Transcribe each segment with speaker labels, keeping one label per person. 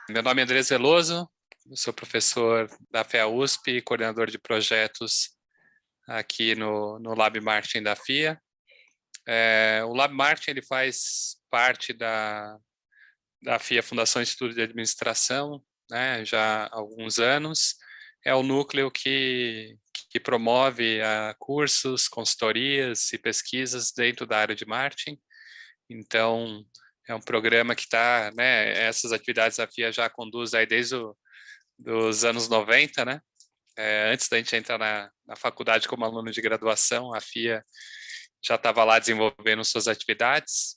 Speaker 1: Meu nome é Andrés Veloso, eu sou professor da FEA USP e coordenador de projetos aqui no Lab Marketing da FIA. O Lab Marketing ele faz parte da FIA Fundação Instituto de Administração, né, já há alguns anos. É o núcleo que promove cursos, consultorias e pesquisas dentro da área de marketing. Então, é um programa que está, né, essas atividades a FIA já conduz aí desde os anos 90, né? Antes da gente entrar na faculdade como aluno de graduação, a FIA já estava lá desenvolvendo suas atividades.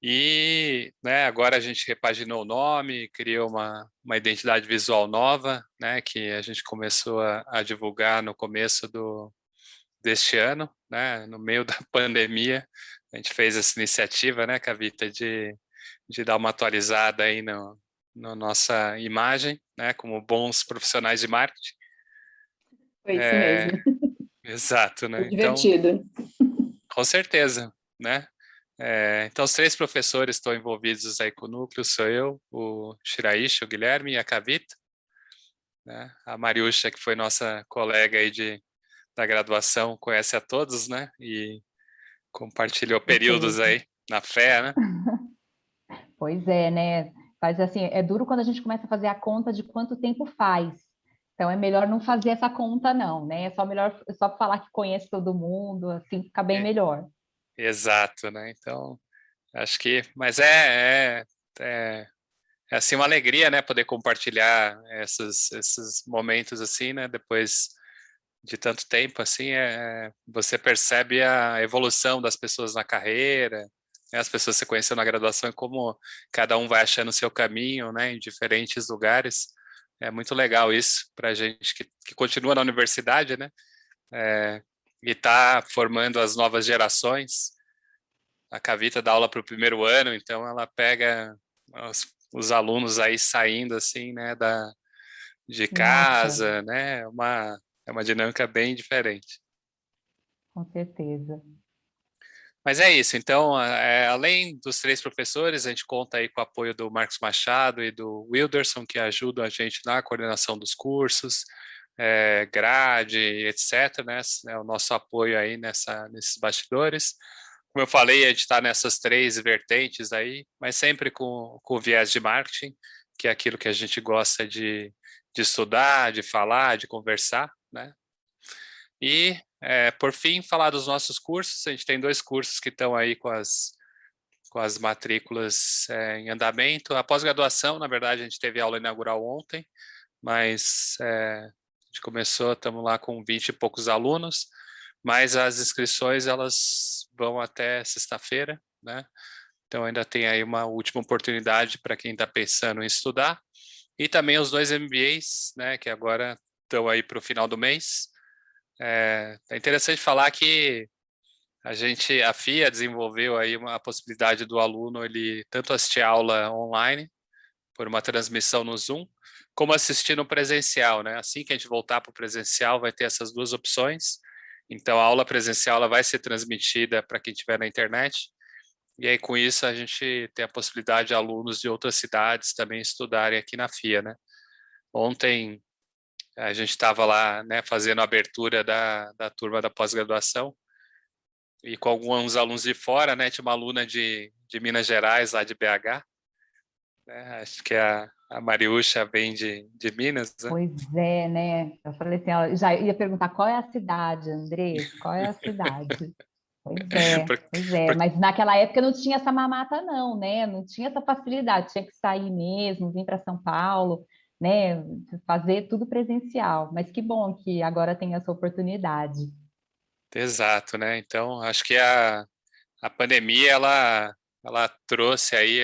Speaker 1: E né, agora a gente repaginou o nome, criou uma identidade visual nova, né, que a gente começou a divulgar no começo deste ano, né, no meio da pandemia. A gente fez essa iniciativa, né, Cavita, de dar uma atualizada aí na nossa imagem, né, como bons profissionais de marketing.
Speaker 2: Foi isso mesmo.
Speaker 1: Exato,
Speaker 2: Foi
Speaker 1: né? Então,
Speaker 2: divertido.
Speaker 1: com certeza, né? Então, os três professores estão envolvidos aí com o núcleo, sou eu, o Shiraishi, o Guilherme e a Kavita, né? A Mariusha, que foi nossa colega aí da graduação, conhece a todos, né? E compartilhou períodos
Speaker 2: Certeza.
Speaker 1: aí na fé, né?
Speaker 2: Pois é, né? Faz assim, é duro quando a gente começa a fazer a conta de quanto tempo faz. Então é melhor não fazer essa conta, não, né? É só falar que conhece todo mundo, assim fica bem
Speaker 1: É,
Speaker 2: melhor.
Speaker 1: exato, né? Então, acho que, mas é, é assim uma alegria, né? Poder compartilhar esses momentos assim, né? Depois de tanto tempo, assim, você percebe a evolução das pessoas na carreira, né, as pessoas que você conheceu na graduação e como cada um vai achando o seu caminho, né, em diferentes lugares. É muito legal isso para a gente que continua na universidade, né, e está formando as novas gerações. A Cavita dá aula para o primeiro ano, então ela pega os alunos aí saindo assim, né, de
Speaker 2: Nossa,
Speaker 1: casa, né, é uma dinâmica bem diferente.
Speaker 2: com certeza.
Speaker 1: Mas é isso, então, além dos três professores, a gente conta aí com o apoio do Marcos Machado e do Wilderson, que ajudam a gente na coordenação dos cursos, grade, etc., né? O nosso apoio aí nesses bastidores. Como eu falei, a gente está nessas três vertentes aí, mas sempre com viés de marketing, que é aquilo que a gente gosta de estudar, de falar, de conversar, né? E, por fim, falar dos nossos cursos. A gente tem dois cursos que estão aí com as matrículas em andamento. A pós-graduação, na verdade, a gente teve aula inaugural ontem, mas a gente começou, estamos lá com 20 e poucos alunos, mas as inscrições elas vão até sexta-feira, né? Então ainda tem aí uma última oportunidade para quem está pensando em estudar. E também os dois MBAs, né, que agora estão aí para o final do mês. É interessante falar que a FIA desenvolveu aí a possibilidade do aluno ele tanto assistir aula online por uma transmissão no Zoom, como assistir no presencial, né? Assim que a gente voltar para o presencial, vai ter essas duas opções. Então, a aula presencial ela vai ser transmitida para quem estiver na internet. E aí, com isso, a gente tem a possibilidade de alunos de outras cidades também estudarem aqui na FIA, né? Ontem a gente estava lá, né, fazendo a abertura da turma da pós-graduação e com alguns alunos de fora, né? Tinha uma aluna de Minas Gerais, lá de BH, né? Acho que a Mariúcha vem de Minas, né?
Speaker 2: Pois é, né? Eu falei assim, ó, já ia perguntar qual é a cidade, Andrés? Qual é a cidade?
Speaker 1: Por-
Speaker 2: Pois é,
Speaker 1: por-
Speaker 2: mas naquela época não tinha essa mamata, não, né? Não tinha essa facilidade, tinha que sair mesmo, vir para São Paulo, né? Fazer tudo presencial. Mas que bom que agora tem essa oportunidade.
Speaker 1: Exato, né? Então, acho que a pandemia, ela trouxe aí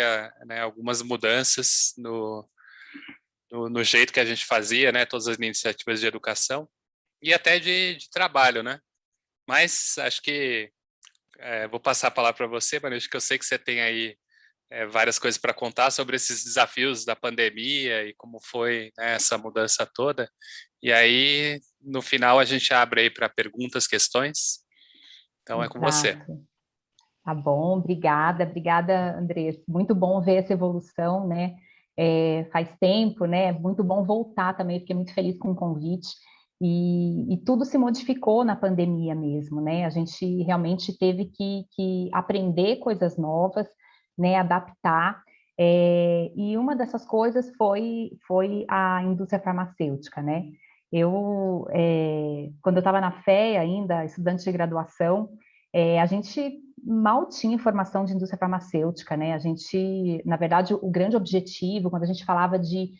Speaker 1: né, algumas mudanças no jeito que a gente fazia, né? Todas as iniciativas de educação e até de trabalho, né? Mas acho que vou passar a palavra para você, Maria, que eu sei que você tem aí várias coisas para contar sobre esses desafios da pandemia e como foi, né, essa mudança toda. E aí, no final, a gente abre aí para perguntas, questões. Então, é com você.
Speaker 2: Exato. Tá bom, obrigada, Andrés. Muito bom ver essa evolução, né? Faz tempo, né? Muito bom voltar também, fiquei muito feliz com o convite. E tudo se modificou na pandemia mesmo, né? A gente realmente teve que aprender coisas novas, né? Adaptar. E uma dessas coisas foi a indústria farmacêutica, né? Quando eu estava na FEA ainda, estudante de graduação, a gente mal tinha informação de indústria farmacêutica, né? A gente, na verdade, o grande objetivo, quando a gente falava de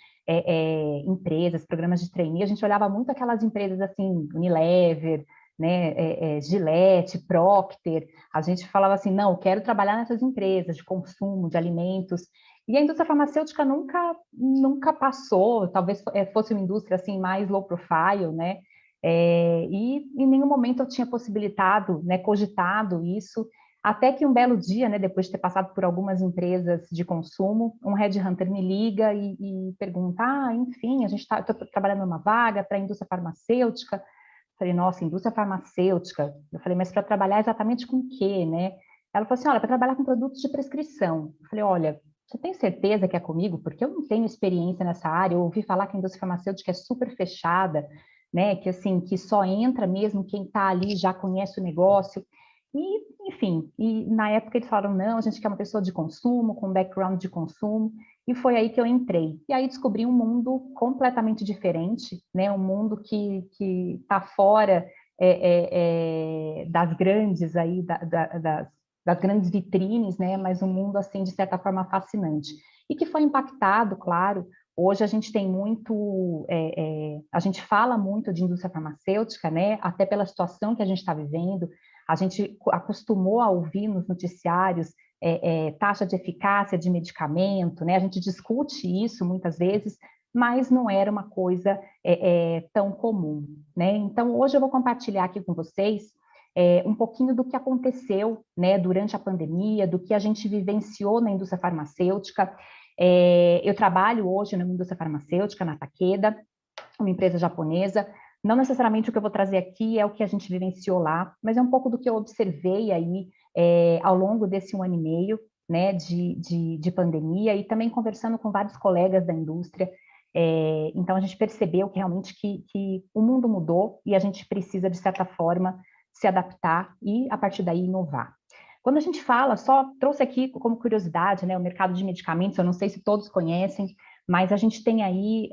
Speaker 2: empresas, programas de trainee, a gente olhava muito aquelas empresas assim, Unilever, né, Gillette, Procter, a gente falava assim, não, eu quero trabalhar nessas empresas de consumo, de alimentos, e a indústria farmacêutica nunca passou, talvez fosse uma indústria assim mais low profile, né? E em nenhum momento eu tinha possibilitado, né, cogitado isso, até que um belo dia, né, depois de ter passado por algumas empresas de consumo, um headhunter me liga e pergunta, enfim, eu estou trabalhando numa vaga para a indústria farmacêutica. Falei, nossa, indústria farmacêutica. Eu falei, mas para trabalhar exatamente com o quê, né? Ela falou assim, olha, para trabalhar com produtos de prescrição. Eu falei, olha, você tem certeza que é comigo? Porque eu não tenho experiência nessa área. Eu ouvi falar que a indústria farmacêutica é super fechada, né? Que assim, que só entra mesmo quem está ali já conhece o negócio. E, enfim, na época eles falaram, não, a gente quer uma pessoa de consumo, com background de consumo, e foi aí que eu entrei. E aí descobri um mundo completamente diferente, né? Um mundo que está fora das grandes aí, das grandes vitrines, né? Mas um mundo, assim, de certa forma, fascinante. E que foi impactado, claro. Hoje a gente tem muito, a gente fala muito de indústria farmacêutica, né? Até pela situação que a gente está vivendo, a gente acostumou a ouvir nos noticiários taxa de eficácia de medicamento, né? A gente discute isso muitas vezes, mas não era uma coisa tão comum, né? Então, hoje eu vou compartilhar aqui com vocês um pouquinho do que aconteceu, né, durante a pandemia, do que a gente vivenciou na indústria farmacêutica. Eu trabalho hoje na indústria farmacêutica, na Takeda, uma empresa japonesa. Não necessariamente o que eu vou trazer aqui é o que a gente vivenciou lá, mas é um pouco do que eu observei aí ao longo desse 1 ano e meio, né, de pandemia, e também conversando com vários colegas da indústria. Então, a gente percebeu que realmente que o mundo mudou e a gente precisa, de certa forma, se adaptar e, a partir daí, inovar. Quando a gente fala, só trouxe aqui como curiosidade, né, o mercado de medicamentos, eu não sei se todos conhecem, mas a gente tem aí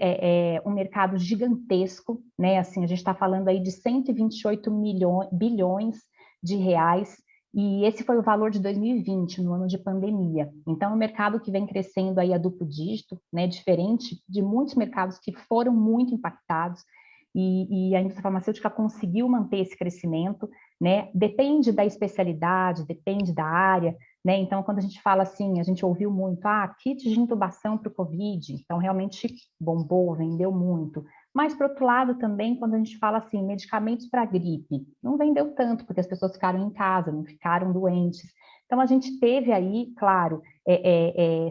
Speaker 2: um mercado gigantesco, né? Assim, a gente está falando aí de 128 bilhões de reais, e esse foi o valor de 2020, no ano de pandemia. Então, é um mercado que vem crescendo aí a duplo dígito, né? Diferente de muitos mercados que foram muito impactados, e a indústria farmacêutica conseguiu manter esse crescimento, né? Depende da especialidade, depende da área, né? Então, quando a gente fala assim, a gente ouviu muito, kit de intubação para o Covid, então realmente bombou, vendeu muito. Mas, por outro lado, também, quando a gente fala assim, medicamentos para gripe, não vendeu tanto, porque as pessoas ficaram em casa, não ficaram doentes. Então, a gente teve aí, claro,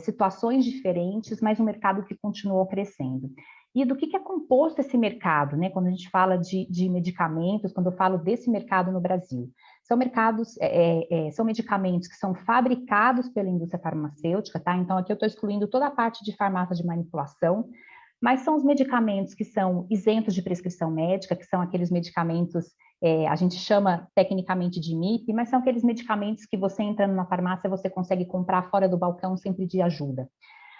Speaker 2: situações diferentes, mas um mercado que continuou crescendo. E do que é composto esse mercado, né? Quando a gente fala de medicamentos, quando eu falo desse mercado no Brasil. São mercados, são medicamentos que são fabricados pela indústria farmacêutica, tá? Então, aqui eu estou excluindo toda a parte de farmácia de manipulação, mas são os medicamentos que são isentos de prescrição médica, que são aqueles medicamentos, a gente chama tecnicamente de MIP, mas são aqueles medicamentos que você entrando na farmácia, você consegue comprar fora do balcão sem pedir ajuda.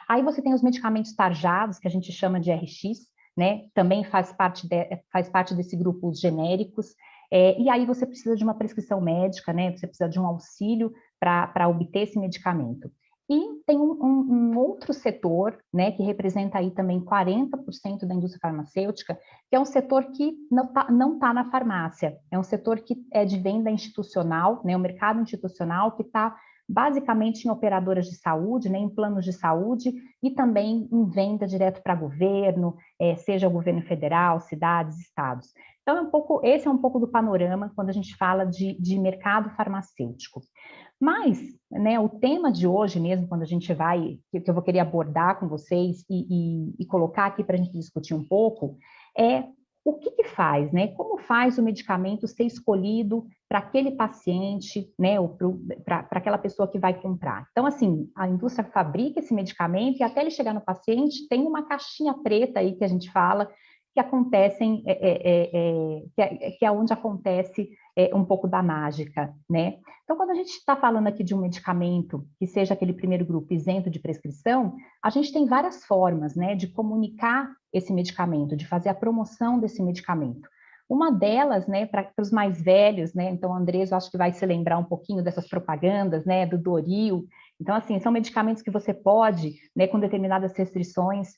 Speaker 2: Aí você tem os medicamentos tarjados, que a gente chama de RX, né? Também faz parte desse grupo os genéricos, e aí você precisa de uma prescrição médica, né? Você precisa de um auxílio para obter esse medicamento. E tem um outro setor, né, que representa aí também 40% da indústria farmacêutica, que é um setor que não tá na farmácia, é um setor que é de venda institucional, né, o mercado institucional que está basicamente em operadoras de saúde, né, em planos de saúde e também em venda direto para governo, seja o governo federal, cidades, estados. Então, esse é um pouco do panorama quando a gente fala de mercado farmacêutico. Mas, né, o tema de hoje mesmo, quando a gente que eu vou querer abordar com vocês e colocar aqui para a gente discutir um pouco, é o que que faz, né? Como faz o medicamento ser escolhido para aquele paciente, né? Ou para aquela pessoa que vai comprar. Então, assim, a indústria fabrica esse medicamento e até ele chegar no paciente tem uma caixinha preta aí que a gente fala que acontecem, que é onde acontece um pouco da mágica, né? Então, quando a gente está falando aqui de um medicamento que seja aquele primeiro grupo isento de prescrição, a gente tem várias formas, né, de comunicar esse medicamento, de fazer a promoção desse medicamento. Uma delas, né, para os mais velhos, né, então o Andrés, eu acho que vai se lembrar um pouquinho dessas propagandas, né, do Doril. Então, assim, são medicamentos que você pode, né, com determinadas restrições,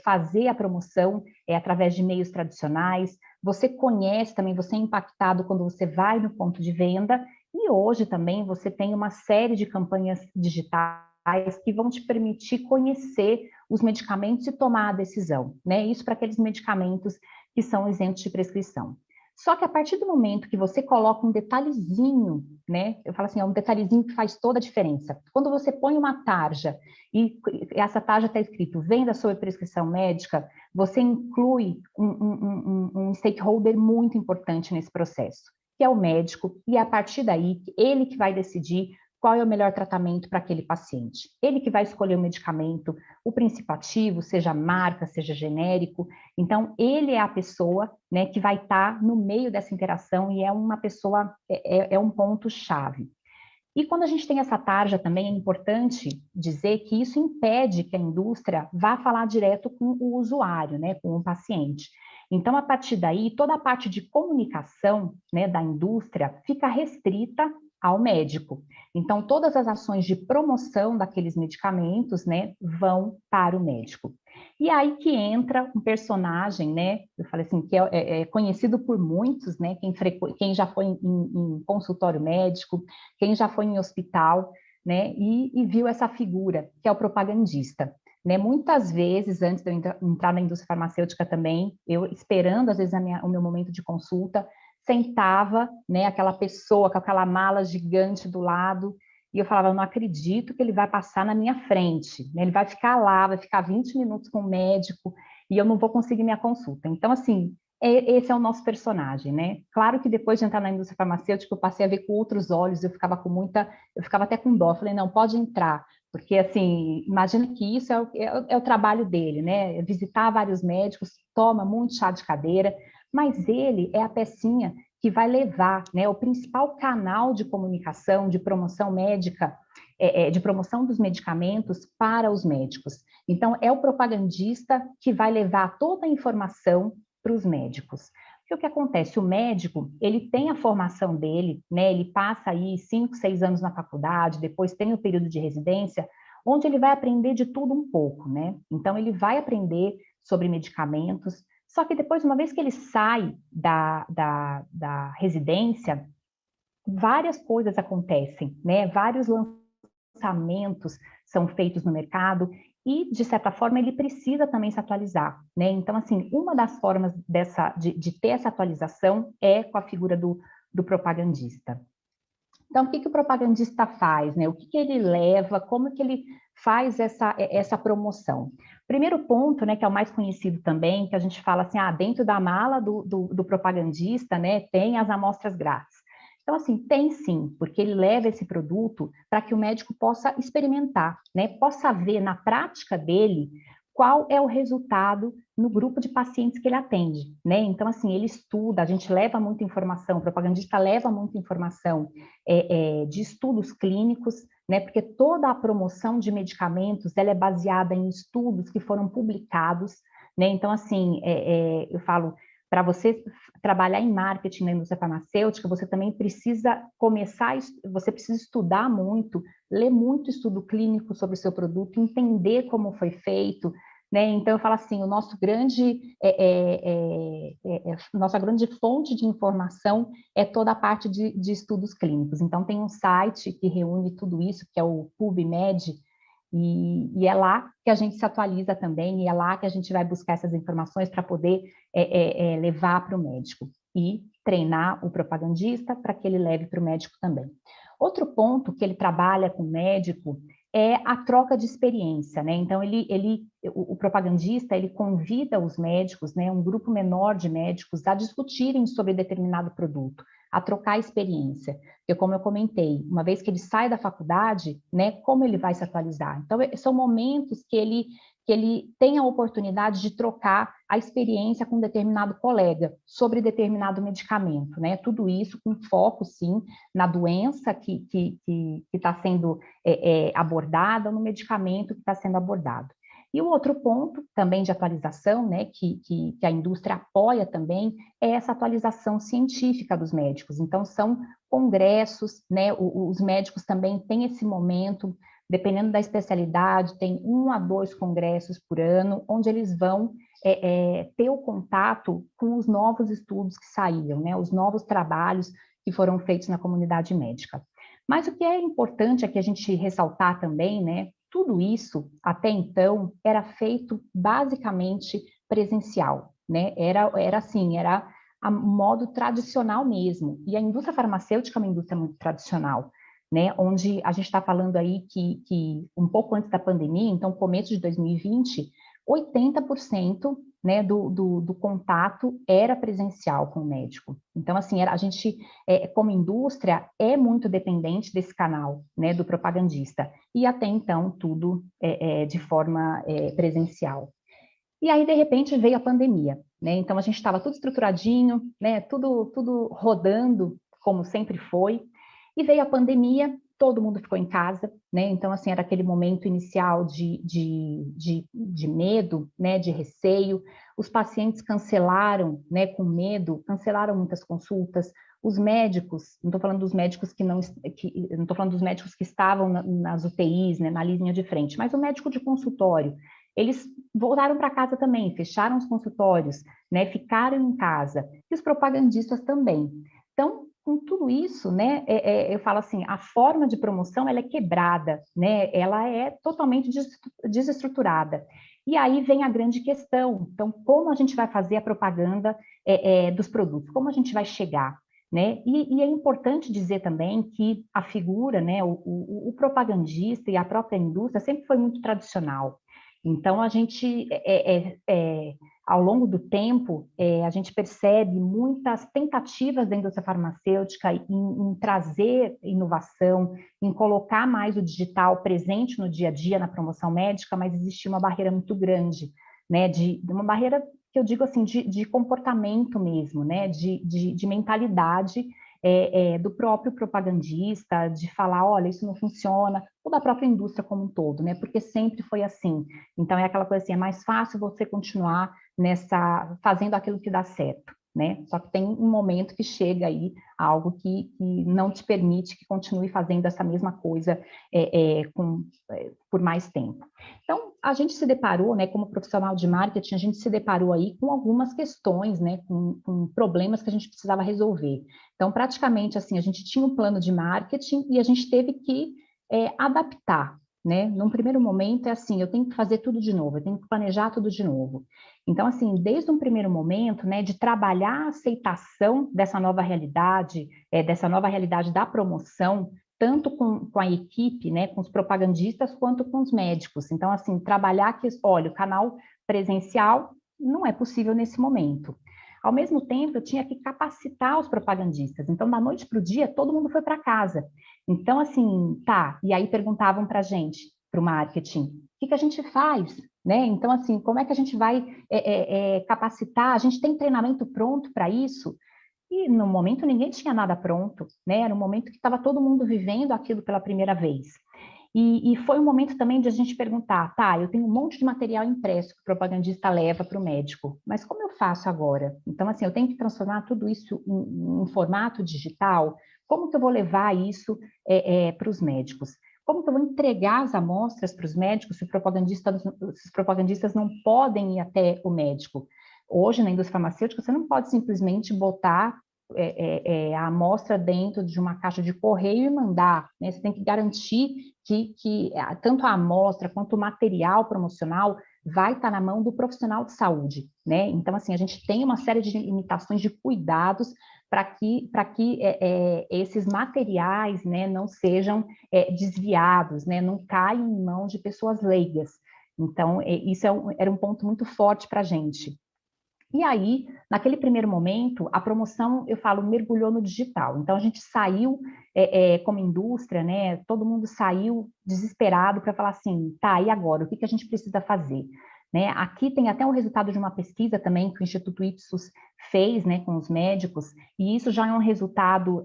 Speaker 2: fazer a promoção através de meios tradicionais. Você conhece também, você é impactado quando você vai no ponto de venda, e hoje também você tem uma série de campanhas digitais que vão te permitir conhecer os medicamentos e tomar a decisão, né? Isso para aqueles medicamentos que são isentos de prescrição. Só que a partir do momento que você coloca um detalhezinho, né? Eu falo assim, é um detalhezinho que faz toda a diferença. Quando você põe uma tarja e essa tarja está escrito venda sob prescrição médica, você inclui um stakeholder muito importante nesse processo, que é o médico, e a partir daí, ele que vai decidir qual é o melhor tratamento para aquele paciente. Ele que vai escolher o medicamento, o princípio ativo, seja marca, seja genérico. Então, ele é a pessoa, né, que vai estar no meio dessa interação e é uma pessoa, é um ponto-chave. E quando a gente tem essa tarja também, é importante dizer que isso impede que a indústria vá falar direto com o usuário, né, com o paciente. Então, a partir daí, toda a parte de comunicação, né, da indústria fica restrita ao médico. Então, todas as ações de promoção daqueles medicamentos, né, vão para o médico. E aí que entra um personagem, né, eu falei assim, que é conhecido por muitos, né, quem já foi em consultório médico, quem já foi em hospital, né, e viu essa figura, que é o propagandista. Né, muitas vezes, antes de eu entrar na indústria farmacêutica também, eu esperando, às vezes, o meu momento de consulta, sentava, né, aquela pessoa com aquela mala gigante do lado, e eu falava, eu não acredito que ele vai passar na minha frente, né, ele vai ficar lá, vai ficar 20 minutos com o médico, e eu não vou conseguir minha consulta. Então, assim, esse é o nosso personagem, né? Claro que depois de entrar na indústria farmacêutica, eu passei a ver com outros olhos, eu ficava até com dó, eu falei, não, pode entrar, porque, assim, imagina que isso é o trabalho dele, né? Visitar vários médicos, toma muito chá de cadeira, mas ele é a pecinha que vai levar, né, o principal canal de comunicação, de promoção médica, de promoção dos medicamentos para os médicos. Então, é o propagandista que vai levar toda a informação para os médicos. Porque o que acontece? O médico, ele tem a formação dele, né? Ele passa aí 5, 6 anos na faculdade, depois tem o período de residência, onde ele vai aprender de tudo um pouco, né? Então, ele vai aprender sobre medicamentos, só que depois, uma vez que ele sai da residência, várias coisas acontecem, né? Vários lançamentos são feitos no mercado e, de certa forma, ele precisa também se atualizar, né? Então, assim, uma das formas de ter essa atualização é com a figura do propagandista. Então, o que que o propagandista faz, né? O que que ele leva, como que ele faz essa promoção? Primeiro ponto, né, que é o mais conhecido também, que a gente fala assim, dentro da mala do propagandista, né, tem as amostras grátis. Então, assim, tem sim, porque ele leva esse produto para que o médico possa experimentar, né, possa ver na prática dele qual é o resultado no grupo de pacientes que ele atende, né? Então, assim, ele estuda, a gente leva muita informação, o propagandista leva muita informação de estudos clínicos, né? Porque toda a promoção de medicamentos, ela é baseada em estudos que foram publicados, né? Então, assim, eu falo, para você trabalhar em marketing na indústria farmacêutica, você também precisa você precisa estudar muito, ler muito estudo clínico sobre o seu produto, entender como foi feito, né? Então, eu falo assim, nossa grande fonte de informação é toda a parte de estudos clínicos. Então, tem um site que reúne tudo isso, que é o PubMed, e é lá que a gente se atualiza também, e é lá que a gente vai buscar essas informações para poder levar para o médico e treinar o propagandista para que ele leve para o médico também. Outro ponto que ele trabalha com o médico é a troca de experiência, né? Então, o propagandista, ele convida os médicos, né, um grupo menor de médicos, a discutirem sobre determinado produto, a trocar experiência. Porque, como eu comentei, uma vez que ele sai da faculdade, né, como ele vai se atualizar? Então, são momentos que ele tem a oportunidade de trocar a experiência com um determinado colega sobre determinado medicamento, né? Tudo isso com foco, sim, na doença que está sendo abordada, no medicamento que está sendo abordado. E o outro ponto, também de atualização, né, que a indústria apoia também, é essa atualização científica dos médicos. Então, são congressos, né, os médicos também têm esse momento, dependendo da especialidade, tem 1 a 2 congressos por ano, onde eles vão ter o contato com os novos estudos que saíram, né, os novos trabalhos que foram feitos na comunidade médica. Mas o que é importante aqui a gente ressaltar também, né, tudo isso, até então, era feito basicamente presencial, né, era a modo tradicional mesmo, e a indústria farmacêutica é uma indústria muito tradicional, né, onde a gente está falando aí que um pouco antes da pandemia, então começo de 2020, 80%, né, do contato era presencial com o médico. Então, assim, a gente, como indústria, é muito dependente desse canal, né, do propagandista. E até então, tudo de forma presencial. E aí, de repente, veio a pandemia, né? Então, a gente estava tudo estruturadinho, né, tudo rodando, como sempre foi. E veio a pandemia, todo mundo ficou em casa, né? Então, assim, era aquele momento inicial de medo, né? De receio. Os pacientes cancelaram, né? Com medo, cancelaram muitas consultas. Os médicos, não estou falando dos médicos não estou falando dos médicos que estavam nas UTIs, né? Na linha de frente, mas o médico de consultório, eles voltaram para casa também, fecharam os consultórios, né? Ficaram em casa. E os propagandistas também. Então, com tudo isso, né, eu falo assim, a forma de promoção ela é quebrada, né, ela é totalmente desestruturada. E aí vem a grande questão, então, como a gente vai fazer a propaganda dos produtos? Como a gente vai chegar? Né? E é importante dizer também que a figura, né, o propagandista e a própria indústria sempre foi muito tradicional. Então, a gente ao longo do tempo, a gente percebe muitas tentativas da indústria farmacêutica em trazer inovação, em colocar mais o digital presente no dia a dia, na promoção médica, mas existia uma barreira muito grande, né, de uma barreira que eu digo assim, de comportamento mesmo, né, de mentalidade do próprio propagandista, de falar, olha, isso não funciona, ou da própria indústria como um todo, né, porque sempre foi assim. Então, é aquela coisa assim, é mais fácil você continuar fazendo aquilo que dá certo, né? Só que tem um momento que chega aí algo que não te permite que continue fazendo essa mesma coisa por mais tempo. Então, a gente se deparou, né, como profissional de marketing, a gente se deparou aí com algumas questões, né, com problemas que a gente precisava resolver. Então, praticamente, assim, a gente tinha um plano de marketing e a gente teve que adaptar, né? Num primeiro momento é assim, eu tenho que fazer tudo de novo, eu tenho que planejar tudo de novo. Então, assim, desde um primeiro momento, né, de trabalhar a aceitação dessa nova realidade da promoção, tanto com a equipe, né, com os propagandistas, quanto com os médicos. Então, assim, trabalhar que, olha, o canal presencial não é possível nesse momento. Ao mesmo tempo, eu tinha que capacitar os propagandistas. Então, da noite para o dia, todo mundo foi para casa. Então, assim, tá. E aí perguntavam para a gente, para o marketing, o que a gente faz? Né? Então, assim, como é que a gente vai capacitar? A gente tem treinamento pronto para isso? E no momento ninguém tinha nada pronto, né? Era um momento que estava todo mundo vivendo aquilo pela primeira vez. E foi um momento também de a gente perguntar, tá, eu tenho um monte de material impresso que o propagandista leva para o médico, mas como eu faço agora? Então, assim, eu tenho que transformar tudo isso em formato digital? Como que eu vou levar isso para os médicos? Como que eu vou entregar as amostras para os médicos se os propagandistas não podem ir até o médico? Hoje, na indústria farmacêutica, você não pode simplesmente botar a amostra dentro de uma caixa de correio e mandar, né? Você tem que garantir que tanto a amostra quanto o material promocional vai estar na mão do profissional de saúde, né? Então, assim, a gente tem uma série de limitações de cuidados para que esses materiais, né, não sejam desviados, né, não caiam em mãos de pessoas leigas. Então, isso era um ponto muito forte para a gente. E aí, naquele primeiro momento, a promoção, eu falo, mergulhou no digital. Então, a gente saiu como indústria, né? Todo mundo saiu desesperado para falar assim, tá, e agora? O que a gente precisa fazer? Né? Aqui tem até o resultado de uma pesquisa também que o Instituto Ipsos fez, né, com os médicos, e isso já é um resultado,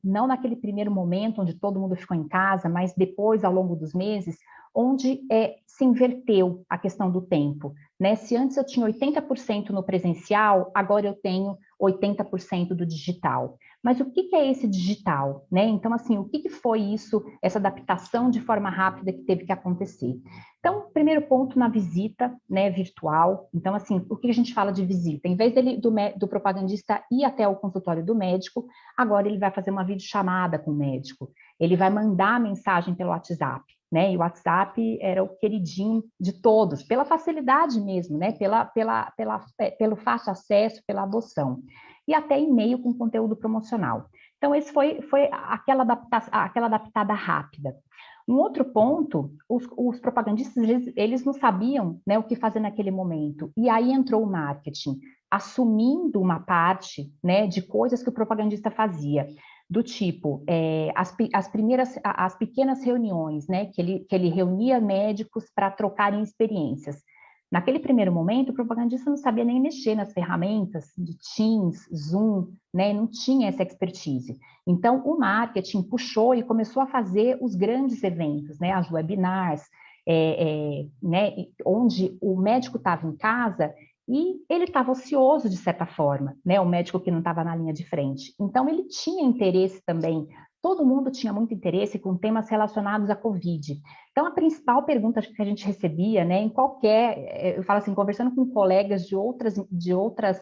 Speaker 2: não naquele primeiro momento onde todo mundo ficou em casa, mas depois, ao longo dos meses, onde se inverteu a questão do tempo. Né? Se antes eu tinha 80% no presencial, agora eu tenho 80% do digital. Mas o que é esse digital? Né? Então, assim, o que foi isso, essa adaptação de forma rápida que teve que acontecer? Então, primeiro ponto na visita, né, virtual. Então, assim, o que a gente fala de visita? Em vez do propagandista ir até o consultório do médico, agora ele vai fazer uma videochamada com o médico. Ele vai mandar a mensagem pelo WhatsApp. Né? E o WhatsApp era o queridinho de todos, pela facilidade mesmo, né? Pelo fácil acesso, pela adoção. E até e-mail com conteúdo promocional. Então, esse foi aquela adaptada rápida. Um outro ponto, os propagandistas, eles não sabiam, né, o que fazer naquele momento. E aí entrou o marketing, assumindo uma parte, né, de coisas que o propagandista fazia. Do tipo, as pequenas reuniões, né, que ele reunia médicos para trocarem experiências. Naquele primeiro momento, o propagandista não sabia nem mexer nas ferramentas de Teams, Zoom, né, não tinha essa expertise. Então, o marketing puxou e começou a fazer os grandes eventos, né, as webinars, né, onde o médico estava em casa e ele estava ocioso, de certa forma, né? O médico que não estava na linha de frente. Então, ele tinha interesse também, todo mundo tinha muito interesse com temas relacionados à Covid. Então, a principal pergunta que a gente recebia, né, em qualquer, eu falo assim, conversando com colegas de outras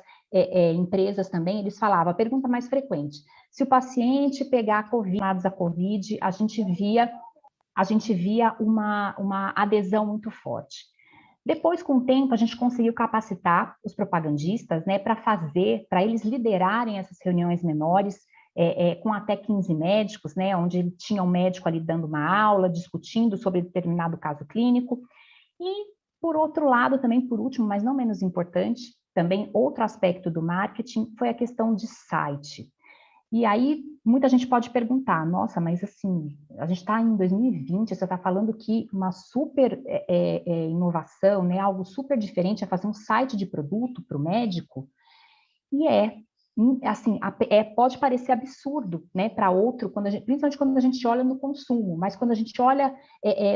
Speaker 2: empresas também, eles falavam, a pergunta mais frequente, se o paciente pegar a COVID, a gente via uma adesão muito forte. Depois, com o tempo, a gente conseguiu capacitar os propagandistas, né, para eles liderarem essas reuniões menores, com até 15 médicos, né, onde tinha um médico ali dando uma aula, discutindo sobre determinado caso clínico. E, por outro lado, também, por último, mas não menos importante, também outro aspecto do marketing foi a questão de site. E aí, muita gente pode perguntar, nossa, mas assim, a gente está em 2020, você está falando que uma super inovação, né, algo super diferente é fazer um site de produto para o médico? E assim, pode parecer absurdo, né, para outro, principalmente quando a gente olha no consumo, mas quando a gente olha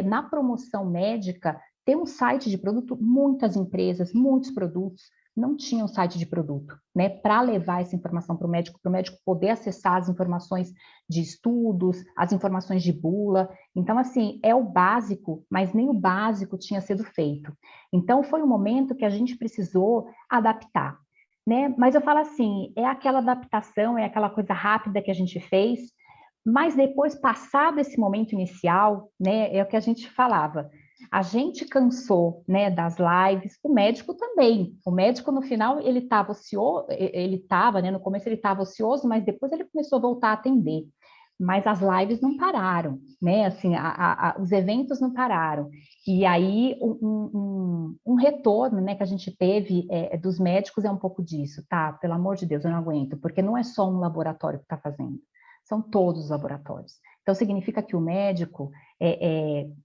Speaker 2: na promoção médica, ter um site de produto, muitas empresas, muitos produtos, não tinham site de produto, né, para levar essa informação para o médico poder acessar as informações de estudos, as informações de bula. Então, assim, é o básico, mas nem o básico tinha sido feito. Então, foi um momento que a gente precisou adaptar. Né? Mas eu falo assim, é aquela adaptação, é aquela coisa rápida que a gente fez, mas depois, passado esse momento inicial, né, é o que a gente falava, a gente cansou, né, das lives, o médico também, o médico no final ele estava ocioso, né, no começo ele estava ocioso, mas depois ele começou a voltar a atender. Mas as lives não pararam, né? Assim, os eventos não pararam. E aí, um retorno, né, que a gente teve dos médicos é um pouco disso, tá? Pelo amor de Deus, eu não aguento, porque não é só um laboratório que está fazendo, são todos os laboratórios. Então, significa que o médico,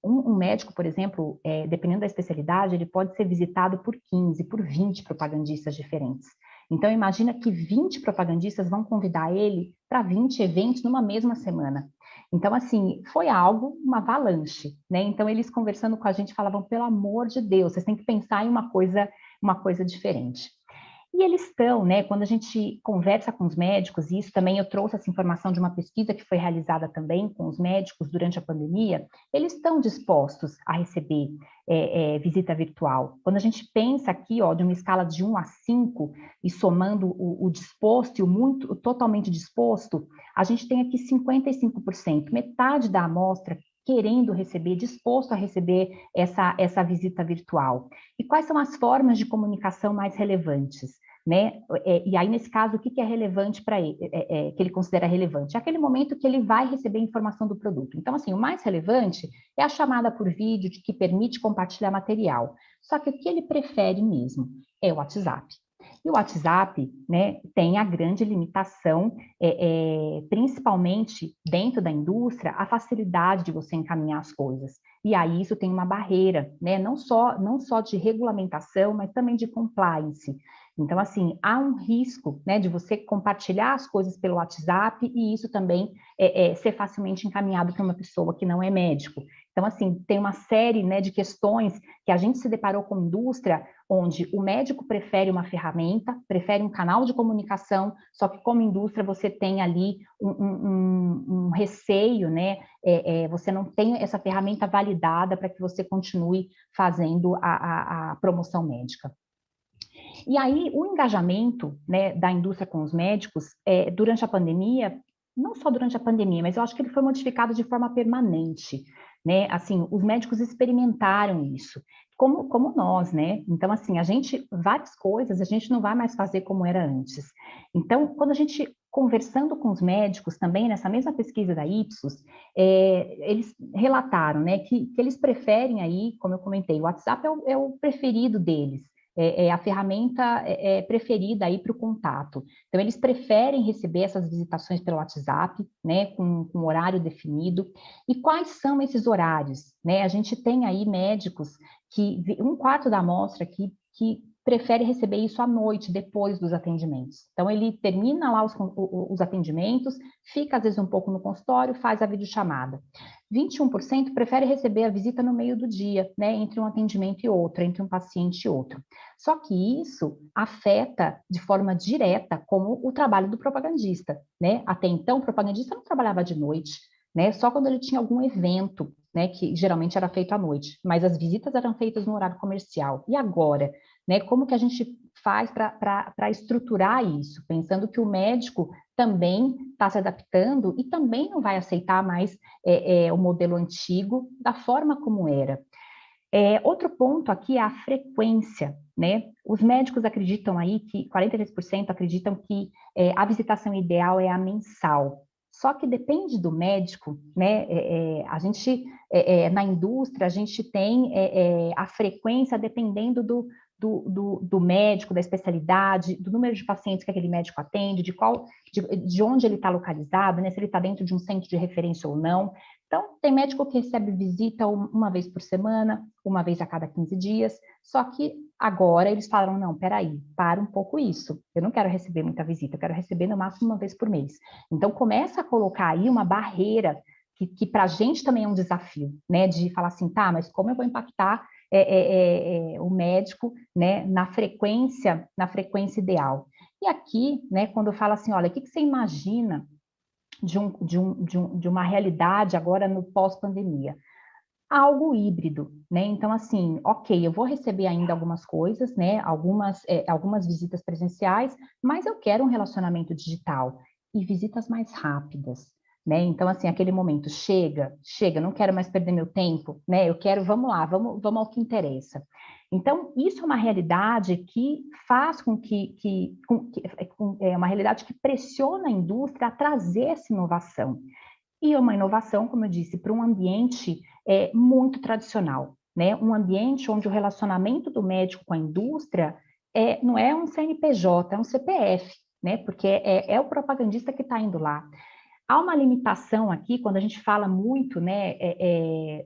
Speaker 2: um médico, por exemplo, dependendo da especialidade, ele pode ser visitado por 15, por 20 propagandistas diferentes. Então, imagina que 20 propagandistas vão convidar ele para 20 eventos numa mesma semana. Então, assim, foi algo, uma avalanche, né? Então, eles conversando com a gente falavam, pelo amor de Deus, vocês têm que pensar em uma coisa diferente. E eles estão, né, quando a gente conversa com os médicos, e isso também eu trouxe essa informação de uma pesquisa que foi realizada também com os médicos durante a pandemia, eles estão dispostos a receber visita virtual. Quando a gente pensa aqui, ó, de uma escala de 1 a 5, e somando o disposto e o totalmente disposto, a gente tem aqui 55%, metade da amostra querendo receber, disposto a receber essa visita virtual. E quais são as formas de comunicação mais relevantes? né? E aí, nesse caso, o que é relevante para ele, que ele considera relevante? É aquele momento que ele vai receber informação do produto. Então, assim, o mais relevante é a chamada por vídeo que permite compartilhar material. Só que o que ele prefere mesmo é o WhatsApp. E o WhatsApp, né, tem a grande limitação, principalmente dentro da indústria, a facilidade de você encaminhar as coisas. E aí isso tem uma barreira, né, não só de regulamentação, mas também de compliance. Então, assim, há um risco, né, de você compartilhar as coisas pelo WhatsApp e isso também ser facilmente encaminhado para uma pessoa que não é médico. Então, assim, tem uma série, né, de questões que a gente se deparou com a indústria, onde o médico prefere uma ferramenta, prefere um canal de comunicação, só que como indústria você tem ali um receio, né? Você não tem essa ferramenta validada para que você continue fazendo a promoção médica. E aí, o engajamento, né, da indústria com os médicos, durante a pandemia, não só durante a pandemia, mas eu acho que ele foi modificado de forma permanente, né? Assim, os médicos experimentaram isso, como nós, né? Então, assim, várias coisas a gente não vai mais fazer como era antes. Então, quando a gente conversando com os médicos também, nessa mesma pesquisa da Ipsos, eles relataram, né, que eles preferem aí, como eu comentei, o WhatsApp é o preferido deles, é a ferramenta preferida aí para o contato. Então, eles preferem receber essas visitações pelo WhatsApp, né, com horário definido. E quais são esses horários? Né? A gente tem aí médicos um quarto da amostra que prefere receber isso à noite, depois dos atendimentos. Então, ele termina lá os atendimentos, fica às vezes um pouco no consultório, faz a videochamada. 21% prefere receber a visita no meio do dia, né, entre um atendimento e outro, entre um paciente e outro. Só que isso afeta de forma direta como o trabalho do propagandista, né? Até então, o propagandista não trabalhava de noite, né? Só quando ele tinha algum evento, né, que geralmente era feito à noite, mas as visitas eram feitas no horário comercial. E agora, né, como que a gente faz para estruturar isso, pensando que o médico também está se adaptando e também não vai aceitar mais o modelo antigo da forma como era. Outro ponto aqui é a frequência, né? Os médicos acreditam aí que 43% acreditam que a visitação ideal é a mensal. Só que depende do médico, né? A gente na indústria a gente tem a frequência dependendo do médico, da especialidade, do número de pacientes que aquele médico atende, de onde ele está localizado, né? Se ele está dentro de um centro de referência ou não. Então, tem médico que recebe visita uma vez por semana, uma vez a cada 15 dias, só que agora eles falaram, não, peraí, para um pouco isso, eu não quero receber muita visita, eu quero receber no máximo uma vez por mês. Então, começa a colocar aí uma barreira que para a gente também é um desafio, né, de falar assim, tá, mas como eu vou impactar o médico, né, na frequência ideal? E aqui, né, quando eu falo assim, olha, o que você imagina de uma realidade agora no pós-pandemia? Algo híbrido, né? Então, assim, ok, eu vou receber ainda algumas coisas, né? Algumas visitas presenciais, mas eu quero um relacionamento digital e visitas mais rápidas, né? Então, assim, aquele momento, chega, não quero mais perder meu tempo, né? Eu quero, vamos lá, vamos ao que interessa. Então, isso é uma realidade que faz é uma realidade que pressiona a indústria a trazer essa inovação. E uma inovação, como eu disse, para um ambiente muito tradicional, né? Um ambiente onde o relacionamento do médico com a indústria não é um CNPJ, é um CPF, né? Porque é o propagandista que está indo lá. Há uma limitação aqui, quando a gente fala muito, né,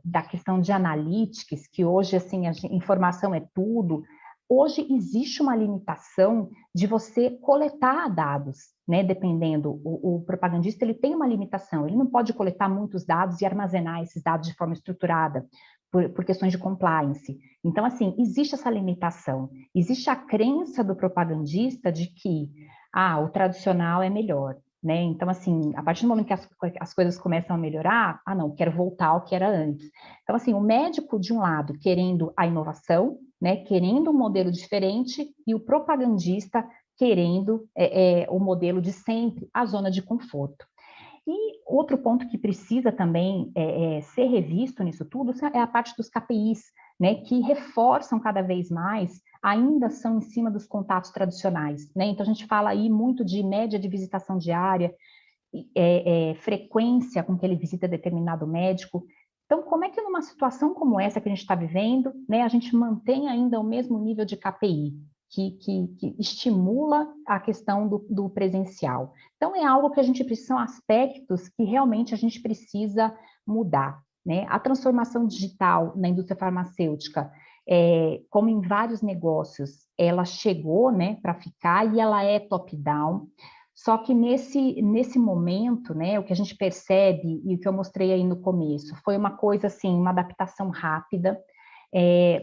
Speaker 2: da questão de analytics, que hoje, assim, informação é tudo. Hoje existe uma limitação de você coletar dados, né, dependendo, o propagandista, ele tem uma limitação, ele não pode coletar muitos dados e armazenar esses dados de forma estruturada, por questões de compliance. Então, assim, existe essa limitação, existe a crença do propagandista de que, o tradicional é melhor, né? Então, assim, a partir do momento que as coisas começam a melhorar, não, quero voltar ao que era antes. Então, assim, o médico, de um lado, querendo a inovação, né, querendo um modelo diferente, e o propagandista querendo o modelo de sempre, a zona de conforto. E outro ponto que precisa também ser revisto nisso tudo é a parte dos KPIs, né, que reforçam cada vez mais, ainda são em cima dos contatos tradicionais, né? Então a gente fala aí muito de média de visitação diária, frequência com que ele visita determinado médico. Então, como é que numa situação como essa que a gente está vivendo, né, a gente mantém ainda o mesmo nível de KPI, que estimula a questão do presencial? Então, é algo que a gente precisa, são aspectos que realmente a gente precisa mudar, né? A transformação digital na indústria farmacêutica, como em vários negócios, ela chegou, né, para ficar e ela é top-down. Só que nesse momento, né, o que a gente percebe e o que eu mostrei aí no começo foi uma coisa assim, uma adaptação rápida,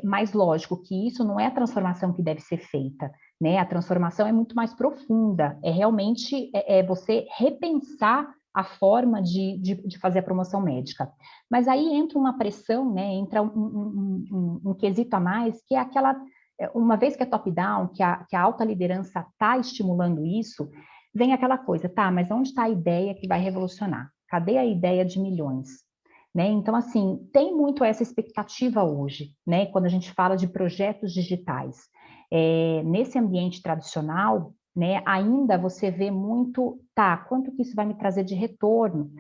Speaker 2: mas lógico que isso não é a transformação que deve ser feita, né? A transformação é muito mais profunda, é realmente você repensar a forma de fazer a promoção médica. Mas aí entra uma pressão, né? Entra um quesito a mais, que é aquela, uma vez que é top-down, que a alta liderança está estimulando isso, vem aquela coisa, tá, mas onde está a ideia que vai revolucionar? Cadê a ideia de milhões? Né? Então, assim, tem muito essa expectativa hoje, né? Quando a gente fala de projetos digitais. Nesse ambiente tradicional, né, ainda você vê muito, tá, quanto que isso vai me trazer de retorno?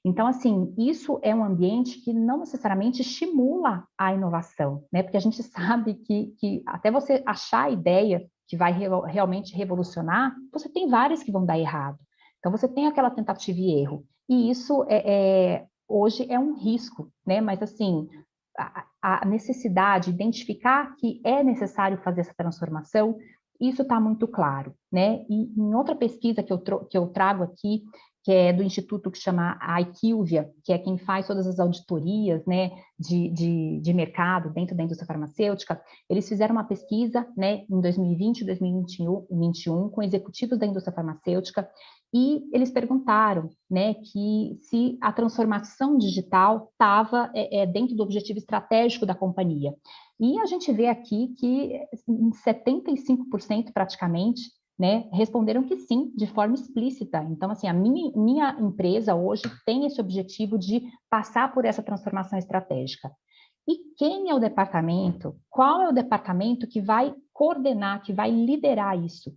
Speaker 2: Então, assim, isso é um ambiente que não necessariamente estimula a inovação, né? Porque a gente sabe que até você achar a ideia que vai realmente revolucionar, você tem várias que vão dar errado. Então, você tem aquela tentativa e erro. E isso hoje é um risco, né? Mas, assim, a necessidade, identificar que é necessário fazer essa transformação, isso está muito claro, né? E em outra pesquisa que eu trago aqui, que é do instituto que chama a IQVIA, que é quem faz todas as auditorias, né, de mercado dentro da indústria farmacêutica, eles fizeram uma pesquisa, né, em 2020 e 2021 com executivos da indústria farmacêutica e eles perguntaram, né, que se a transformação digital estava dentro do objetivo estratégico da companhia. E a gente vê aqui que em 75% praticamente, né, responderam que sim, de forma explícita. Então, assim, a minha empresa hoje tem esse objetivo de passar por essa transformação estratégica. E quem é o departamento? Qual é o departamento que vai coordenar, que vai liderar isso?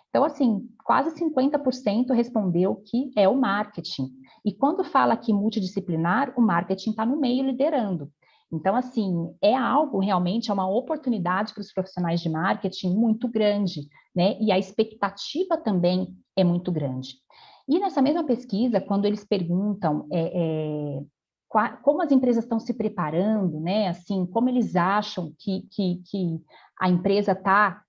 Speaker 2: Então, assim, quase 50% respondeu que é o marketing. E quando fala que multidisciplinar, o marketing está no meio liderando. Então, assim, é algo realmente, é uma oportunidade para os profissionais de marketing muito grande, né? E a expectativa também é muito grande. E nessa mesma pesquisa, quando eles perguntam como as empresas estão se preparando, né? Assim, como eles acham que a empresa está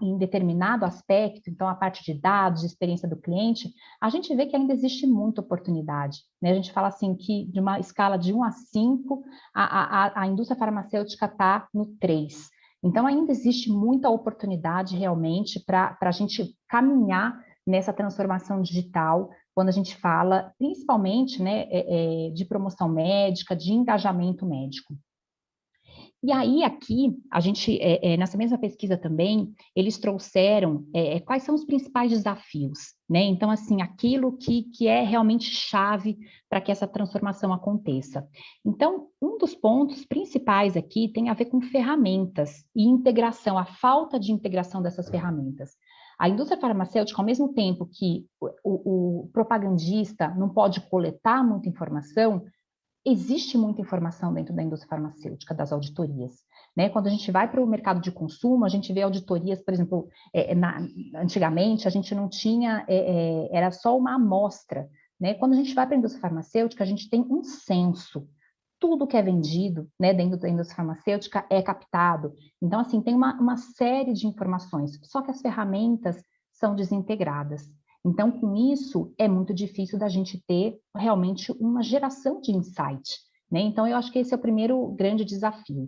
Speaker 2: em determinado aspecto, então a parte de dados, de experiência do cliente, a gente vê que ainda existe muita oportunidade, né? A gente fala assim que de uma escala de 1 a 5, a indústria farmacêutica está no 3. Então ainda existe muita oportunidade realmente para a gente caminhar nessa transformação digital, quando a gente fala principalmente, né, de promoção médica, de engajamento médico. E aí, aqui, a gente, nessa mesma pesquisa também, eles trouxeram quais são os principais desafios, né? Então, assim, aquilo que é realmente chave para que essa transformação aconteça. Então, um dos pontos principais aqui tem a ver com ferramentas e integração, a falta de integração dessas ferramentas. A indústria farmacêutica, ao mesmo tempo que o propagandista não pode coletar muita informação, existe muita informação dentro da indústria farmacêutica, das auditorias, né? Quando a gente vai para o mercado de consumo, a gente vê auditorias, por exemplo, antigamente a gente não tinha, era só uma amostra, né? Quando a gente vai para a indústria farmacêutica, a gente tem um censo, tudo que é vendido, né, dentro da indústria farmacêutica é captado. Então, assim, tem uma série de informações, só que as ferramentas são desintegradas. Então, com isso, é muito difícil da gente ter realmente uma geração de insight, né? Então, eu acho que esse é o primeiro grande desafio.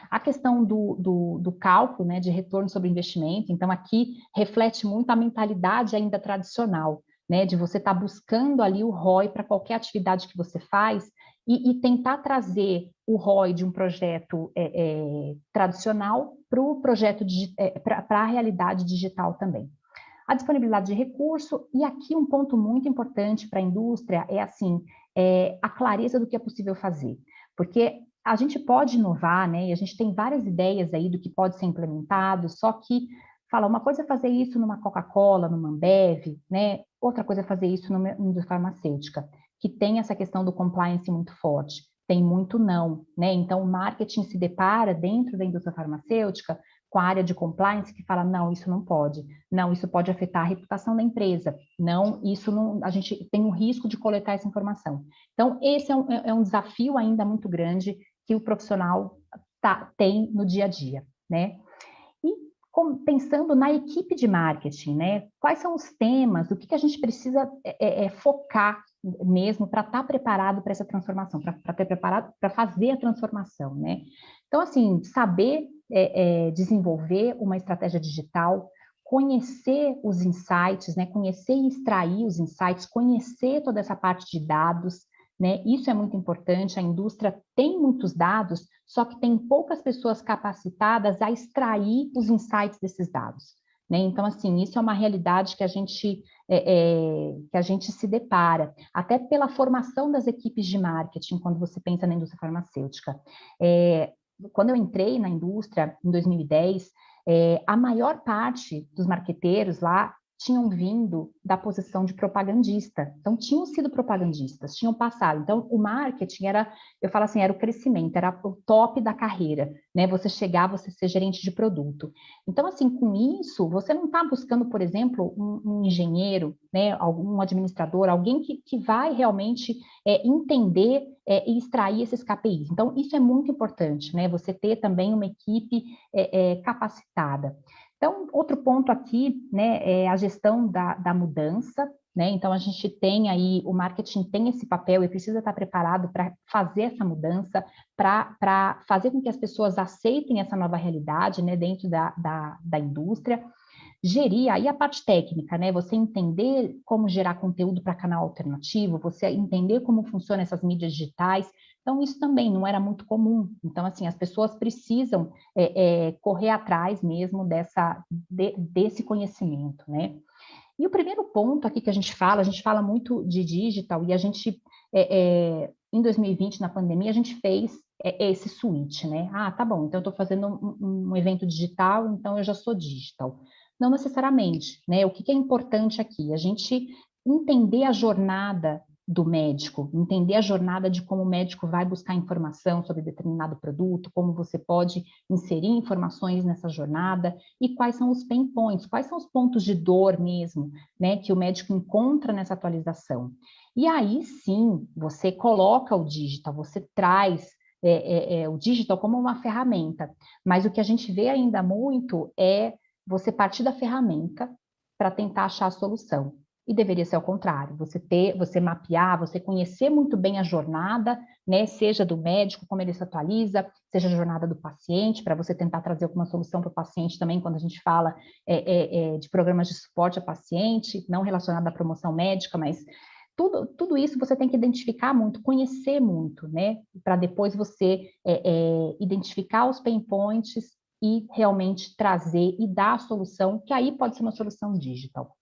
Speaker 2: A questão do cálculo, né, de retorno sobre investimento, então, aqui reflete muito a mentalidade ainda tradicional, né, de você estar buscando ali o ROI para qualquer atividade que você faz e tentar trazer o ROI de um projeto tradicional para o projeto para a realidade digital também. A disponibilidade de recurso, e aqui um ponto muito importante para a indústria é assim, a clareza do que é possível fazer. Porque a gente pode inovar, né? E a gente tem várias ideias aí do que pode ser implementado, só que fala, uma coisa é fazer isso numa Coca-Cola, numa Ambev, né? Outra coisa é fazer isso numa indústria farmacêutica, que tem essa questão do compliance muito forte. Tem muito não, né? Então, o marketing se depara dentro da indústria farmacêutica com a área de compliance que fala, não, isso não pode. Não, isso pode afetar a reputação da empresa. Não, isso não, a gente tem o risco de coletar essa informação. Então, esse é um desafio ainda muito grande que o profissional tem no dia a dia, né? E pensando na equipe de marketing, né? Quais são os temas, o que a gente precisa focar mesmo para estar preparado para essa transformação, para ter preparado para fazer a transformação, né? Então, assim, saber desenvolver uma estratégia digital, conhecer os insights, né? Conhecer e extrair os insights, conhecer toda essa parte de dados, né? Isso é muito importante, a indústria tem muitos dados, só que tem poucas pessoas capacitadas a extrair os insights desses dados, né? Então, assim, isso é uma realidade que a gente se depara, até pela formação das equipes de marketing, quando você pensa na indústria farmacêutica. Quando eu entrei na indústria, em 2010, a maior parte dos marqueteiros lá tinham vindo da posição de propagandista. Então, tinham sido propagandistas, tinham passado. Então, o marketing era, eu falo assim, era o crescimento, era o top da carreira, né? Você chegar, você ser gerente de produto. Então, assim, com isso, você não está buscando, por exemplo, um engenheiro, né? Algum administrador, alguém que vai realmente entender e extrair esses KPIs. Então, isso é muito importante, né? Você ter também uma equipe capacitada. Então, outro ponto aqui, né, é a gestão da mudança, né? Então, a gente tem aí, o marketing tem esse papel e precisa estar preparado para fazer essa mudança, para fazer com que as pessoas aceitem essa nova realidade, né, dentro da indústria. Gerir aí a parte técnica, né? Você entender como gerar conteúdo para canal alternativo, você entender como funcionam essas mídias digitais. Então, isso também não era muito comum. Então, assim, as pessoas precisam correr atrás mesmo desse conhecimento, né? E o primeiro ponto aqui que a gente fala muito de digital, e a gente, em 2020, na pandemia, a gente fez esse switch, né? Ah, tá bom, então eu estou fazendo um evento digital, então eu já sou digital. Não necessariamente, né? O que é importante aqui? A gente entender a jornada do médico, entender a jornada de como o médico vai buscar informação sobre determinado produto, como você pode inserir informações nessa jornada e quais são os pain points, quais são os pontos de dor mesmo, né, que o médico encontra nessa atualização. E aí sim, você coloca o digital, você traz o digital como uma ferramenta, mas o que a gente vê ainda muito é você partir da ferramenta para tentar achar a solução. E deveria ser ao contrário, você mapear, você conhecer muito bem a jornada, né, seja do médico, como ele se atualiza, seja a jornada do paciente, para você tentar trazer alguma solução para o paciente também, quando a gente fala de programas de suporte ao paciente, não relacionado à promoção médica, mas tudo isso você tem que identificar muito, conhecer muito, né, para depois você identificar os pain points e realmente trazer e dar a solução, que aí pode ser uma solução digital.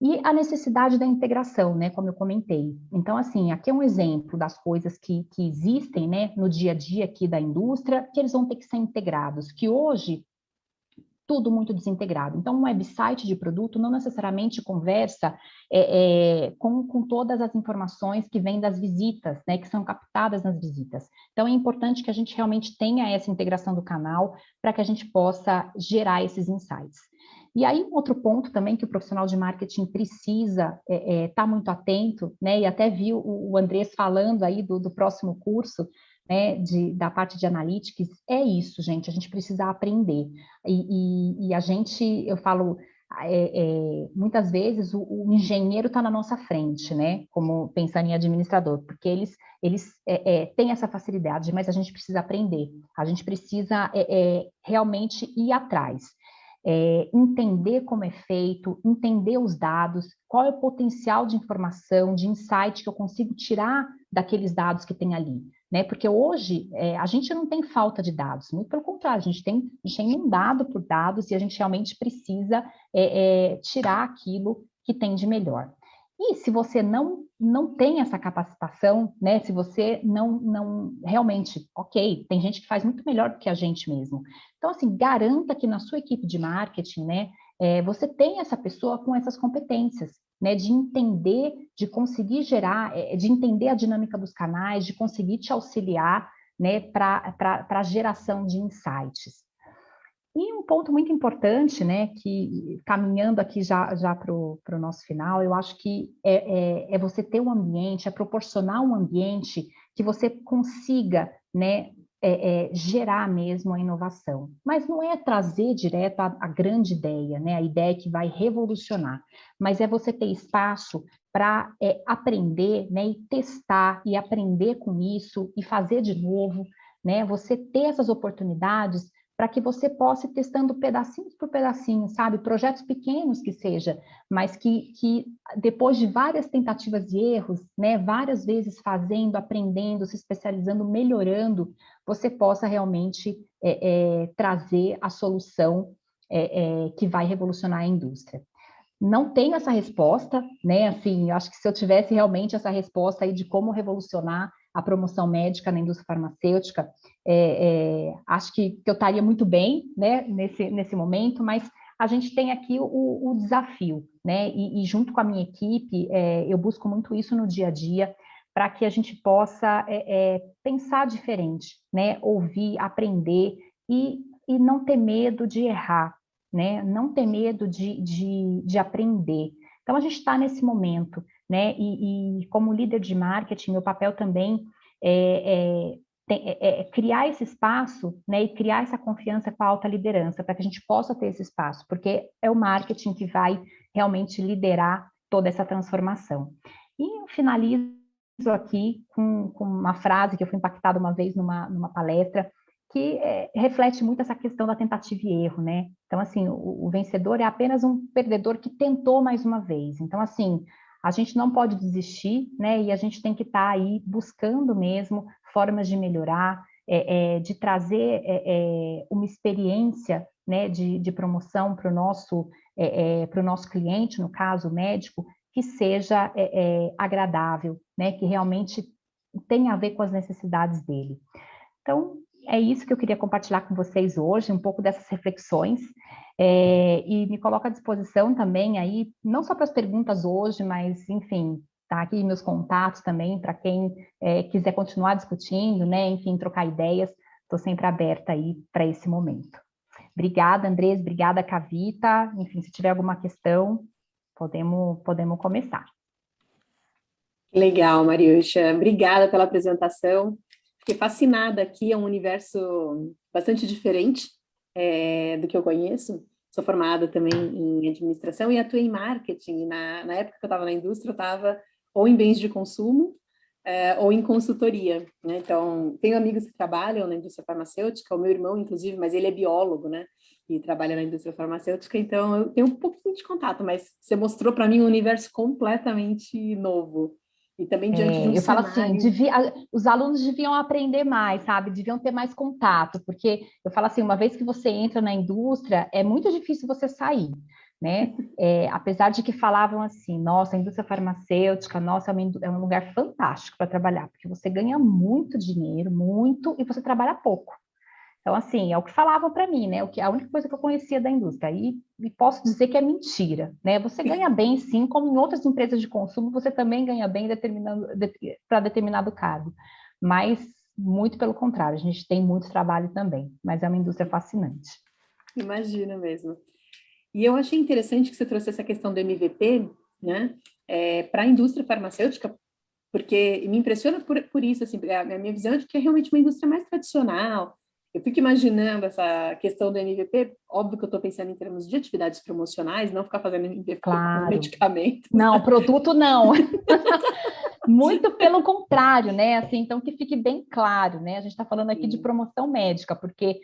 Speaker 2: E a necessidade da integração, né, como eu comentei. Então, assim, aqui é um exemplo das coisas que existem, né, no dia a dia aqui da indústria, que eles vão ter que ser integrados, que hoje tudo muito desintegrado. Então, um website de produto não necessariamente conversa com todas as informações que vêm das visitas, né, que são captadas nas visitas. Então, é importante que a gente realmente tenha essa integração do canal para que a gente possa gerar esses insights. E aí, um outro ponto também que o profissional de marketing precisa estar muito atento, né, e até viu o Andrés falando aí do próximo curso, né, da parte de analytics, é isso, gente, a gente precisa aprender. E a gente, eu falo, muitas vezes o engenheiro está na nossa frente, né, como pensando em administrador, porque eles têm essa facilidade, mas a gente precisa aprender, a gente precisa realmente ir atrás. Entender como é feito, entender os dados, qual é o potencial de informação, de insight que eu consigo tirar daqueles dados que tem ali, né? Porque hoje a gente não tem falta de dados, muito pelo contrário, a gente tem inundado por dados e a gente realmente precisa tirar aquilo que tem de melhor. E se você não tem essa capacitação, né? Se você não realmente, ok, tem gente que faz muito melhor do que a gente mesmo. Então, assim, garanta que na sua equipe de marketing, né, você tem essa pessoa com essas competências, né, de entender, de conseguir gerar, de entender a dinâmica dos canais, de conseguir te auxiliar, né, para a geração de insights. E um ponto muito importante, né, que caminhando aqui já para o nosso final, eu acho que é você ter um ambiente, é proporcionar um ambiente que você consiga, né, gerar mesmo a inovação. Mas não é trazer direto a grande ideia, né, a ideia que vai revolucionar, mas é você ter espaço para aprender, né, e testar e aprender com isso e fazer de novo, né, você ter essas oportunidades para que você possa ir testando pedacinhos por pedacinho, sabe? Projetos pequenos que seja, mas que depois de várias tentativas e erros, né, várias vezes fazendo, aprendendo, se especializando, melhorando, você possa realmente trazer a solução que vai revolucionar a indústria. Não tenho essa resposta, né? Assim, eu acho que se eu tivesse realmente essa resposta aí de como revolucionar a promoção médica na indústria farmacêutica, acho que eu estaria muito bem, né, nesse momento, mas a gente tem aqui o desafio, né? E junto com a minha equipe, eu busco muito isso no dia a dia, para que a gente possa pensar diferente, né? Ouvir, aprender e não ter medo de errar, né? Não ter medo de aprender. Então, a gente está nesse momento, né? E como líder de marketing, meu papel também é criar esse espaço, né? E criar essa confiança com a alta liderança, para que a gente possa ter esse espaço, porque é o marketing que vai realmente liderar toda essa transformação. E eu finalizo aqui com uma frase que eu fui impactada uma vez numa palestra, que reflete muito essa questão da tentativa e erro, né? Então, assim, o vencedor é apenas um perdedor que tentou mais uma vez. Então, assim, a gente não pode desistir, né? E a gente tem que estar aí buscando mesmo formas de melhorar, de trazer uma experiência, né, de promoção para o nosso cliente, no caso, o médico, que seja agradável, né? Que realmente tenha a ver com as necessidades dele. Então, é isso que eu queria compartilhar com vocês hoje, um pouco dessas reflexões, e me coloco à disposição também aí, não só para as perguntas hoje, mas, enfim, tá aqui meus contatos também, para quem quiser continuar discutindo, né, enfim, trocar ideias, estou sempre aberta aí para esse momento. Obrigada, Andrés, obrigada, Kavita, enfim, se tiver alguma questão, podemos começar.
Speaker 3: Legal, Mariuxa, obrigada pela apresentação. Fiquei fascinada aqui, é um universo bastante diferente do que eu conheço. Sou formada também em administração e atuei em marketing. Na época que eu estava na indústria, eu estava ou em bens de consumo ou em consultoria, né? Então, tenho amigos que trabalham na indústria farmacêutica, o meu irmão, inclusive, mas ele é biólogo, né? E trabalha na indústria farmacêutica, então eu tenho um pouquinho de contato, mas você mostrou para mim um universo completamente novo. E também diante de um
Speaker 2: Eu falo assim,
Speaker 3: cenário...
Speaker 2: os alunos deviam aprender mais, sabe? Deviam ter mais contato, porque eu falo assim, uma vez que você entra na indústria, é muito difícil você sair, né? Apesar de que falavam assim, nossa, a indústria farmacêutica, nossa, é um lugar fantástico para trabalhar, porque você ganha muito dinheiro, muito, e você trabalha pouco. Então, assim, é o que falavam para mim, né? A única coisa que eu conhecia da indústria. E posso dizer que é mentira, né? Você ganha bem, sim, como em outras empresas de consumo, você também ganha bem para determinado cargo. Mas, muito pelo contrário, a gente tem muito trabalho também, mas é uma indústria fascinante.
Speaker 3: Imagina mesmo. E eu achei interessante que você trouxe essa questão do MVP, né, para a indústria farmacêutica, porque me impressiona por isso, assim, a minha visão é de que é realmente uma indústria mais tradicional. Eu fico imaginando essa questão do MVP, óbvio que eu estou pensando em termos de atividades promocionais, não ficar fazendo MVP com
Speaker 2: Claro.
Speaker 3: medicamentos.
Speaker 2: Não, produto não. Muito pelo contrário, né? Assim, então que fique bem claro, né? A gente está falando aqui de promoção médica, porque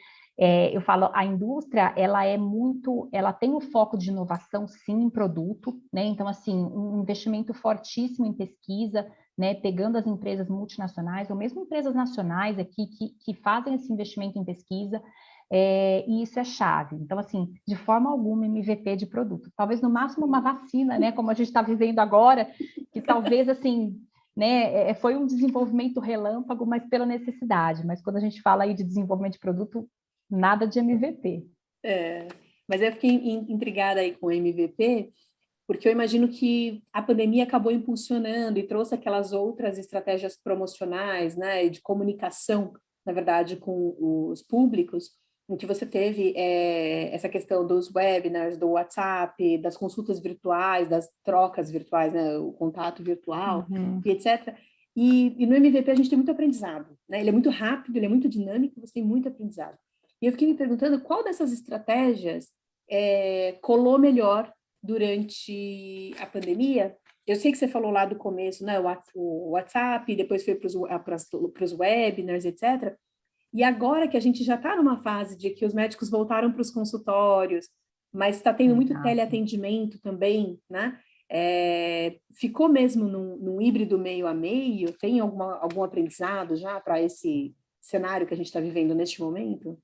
Speaker 2: eu falo, a indústria, ela tem o foco de inovação, sim, em produto, né? Então, assim, um investimento fortíssimo em pesquisa, né? Pegando as empresas multinacionais, ou mesmo empresas nacionais aqui que fazem esse investimento em pesquisa, e isso é chave. Então, assim, de forma alguma MVP de produto. Talvez no máximo uma vacina, né, como a gente está vivendo agora, que talvez, assim, né, foi um desenvolvimento relâmpago, mas pela necessidade. Mas quando a gente fala aí de desenvolvimento de produto, nada de MVP.
Speaker 3: Mas eu fiquei intrigada aí com o MVP, porque eu imagino que a pandemia acabou impulsionando e trouxe aquelas outras estratégias promocionais, né, e de comunicação, na verdade, com os públicos, em que você teve essa questão dos webinars, do WhatsApp, das consultas virtuais, das trocas virtuais, né, o contato virtual, e etc. E no MVP a gente tem muito aprendizado, né? Ele é muito rápido, ele é muito dinâmico, você tem muito aprendizado. E eu fiquei me perguntando qual dessas estratégias colou melhor durante a pandemia. Eu sei que você falou lá do começo, né, o WhatsApp, depois foi para os webinars, etc. E agora que a gente já está numa fase de que os médicos voltaram para os consultórios, mas está tendo muito teleatendimento também, né? Ficou mesmo num híbrido meio a meio? Tem algum aprendizado já para esse cenário que a gente está vivendo neste momento?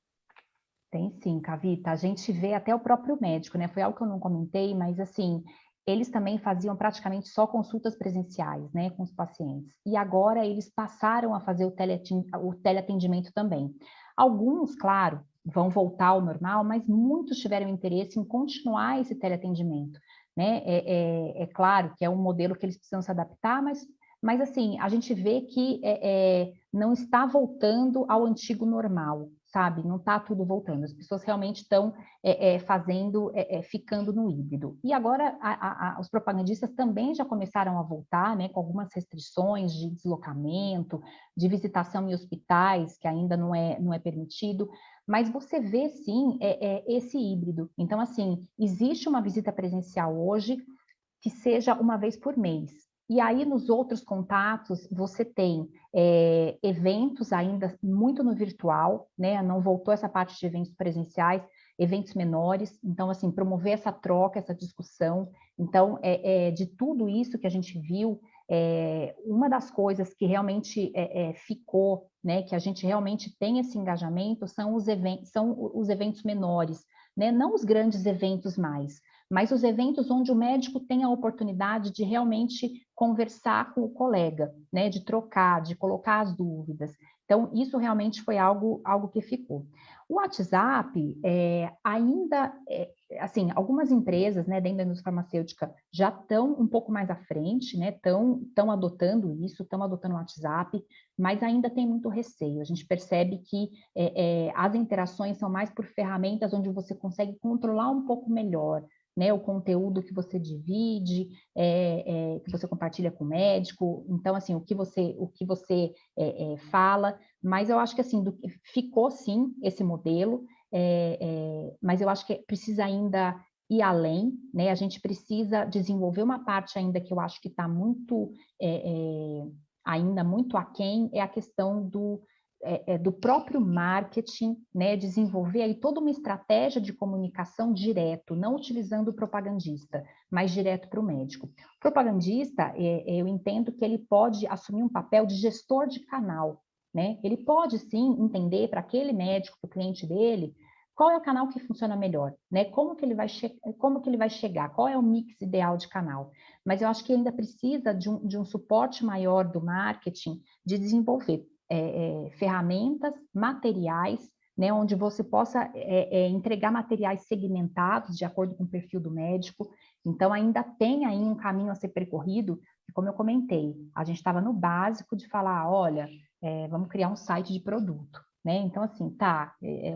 Speaker 2: Tem sim, Kavita. A gente vê até o próprio médico, né? Foi algo que eu não comentei, mas assim, eles também faziam praticamente só consultas presenciais, né, com os pacientes. E agora eles passaram a fazer o teleatendimento também. Alguns, claro, vão voltar ao normal, mas muitos tiveram interesse em continuar esse teleatendimento, né? É claro que é um modelo que eles precisam se adaptar, mas assim, a gente vê que não está voltando ao antigo normal, sabe? Não está tudo voltando. As pessoas realmente estão ficando no híbrido. E agora os propagandistas também já começaram a voltar, né, com algumas restrições de deslocamento, de visitação em hospitais, que ainda não é permitido, mas você vê, sim, esse híbrido. Então, assim, existe uma visita presencial hoje que seja uma vez por mês. E aí, nos outros contatos, você tem eventos ainda muito no virtual, né? Não voltou essa parte de eventos presenciais, eventos menores. Então, assim, promover essa troca, essa discussão. Então, de tudo isso que a gente viu, uma das coisas que realmente ficou, né? Que a gente realmente tem esse engajamento são os eventos menores, né? Não os grandes eventos mais, mas os eventos onde o médico tem a oportunidade de realmente conversar com o colega, né, de trocar, de colocar as dúvidas. Então, isso realmente foi algo que ficou. O WhatsApp ainda, assim, algumas empresas, né, dentro da indústria farmacêutica já estão um pouco mais à frente, né, estão adotando isso, estão adotando o WhatsApp, mas ainda tem muito receio. A gente percebe que as interações são mais por ferramentas onde você consegue controlar um pouco melhor, né, o conteúdo que você divide, que você compartilha com o médico, então, assim, o que você fala, mas eu acho que, assim, ficou, sim, esse modelo, mas eu acho que precisa ainda ir além, né, a gente precisa desenvolver uma parte ainda que eu acho que está muito, ainda muito aquém, é a questão do próprio marketing, né, desenvolver aí toda uma estratégia de comunicação direto, não utilizando o propagandista, mas direto para o médico. O propagandista, eu entendo que ele pode assumir um papel de gestor de canal, né? Ele pode sim entender para aquele médico, para o cliente dele, qual é o canal que funciona melhor, né? Como que ele vai chegar, qual é o mix ideal de canal. Mas eu acho que ainda precisa de um suporte maior do marketing de desenvolver ferramentas, materiais, né, onde você possa entregar materiais segmentados de acordo com o perfil do médico. Então, ainda tem aí um caminho a ser percorrido, e como eu comentei, a gente estava no básico de falar, olha, vamos criar um site de produto, né? Então, assim,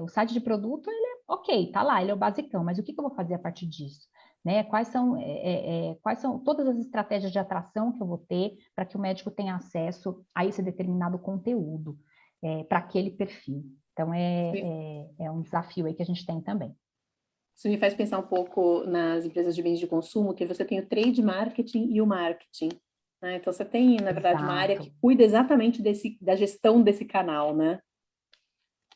Speaker 2: o site de produto, ele é ok, tá lá, ele é o basicão, mas o que eu vou fazer a partir disso? Né? Quais são todas as estratégias de atração que eu vou ter para que o médico tenha acesso a esse determinado conteúdo, para aquele perfil. Então, é um desafio aí que a gente tem também.
Speaker 3: Isso me faz pensar um pouco nas empresas de bens de consumo, que você tem o trade marketing e o marketing, né? Então, você tem, na verdade, uma área que cuida exatamente da gestão desse canal, né?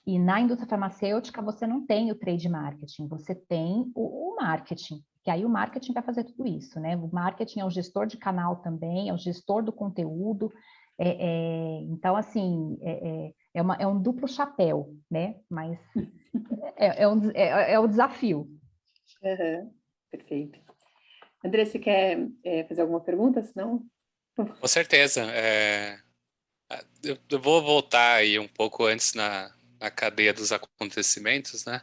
Speaker 2: E na indústria farmacêutica, você não tem o trade marketing, você tem o marketing, que aí o marketing vai fazer tudo isso, né? O marketing é o gestor de canal também, é o gestor do conteúdo, Então, assim, é um duplo chapéu, né? Mas é o desafio.
Speaker 3: Uhum, perfeito. André, você quer fazer alguma pergunta? Senão...
Speaker 1: Com certeza. Eu vou voltar aí um pouco antes na cadeia dos acontecimentos, né?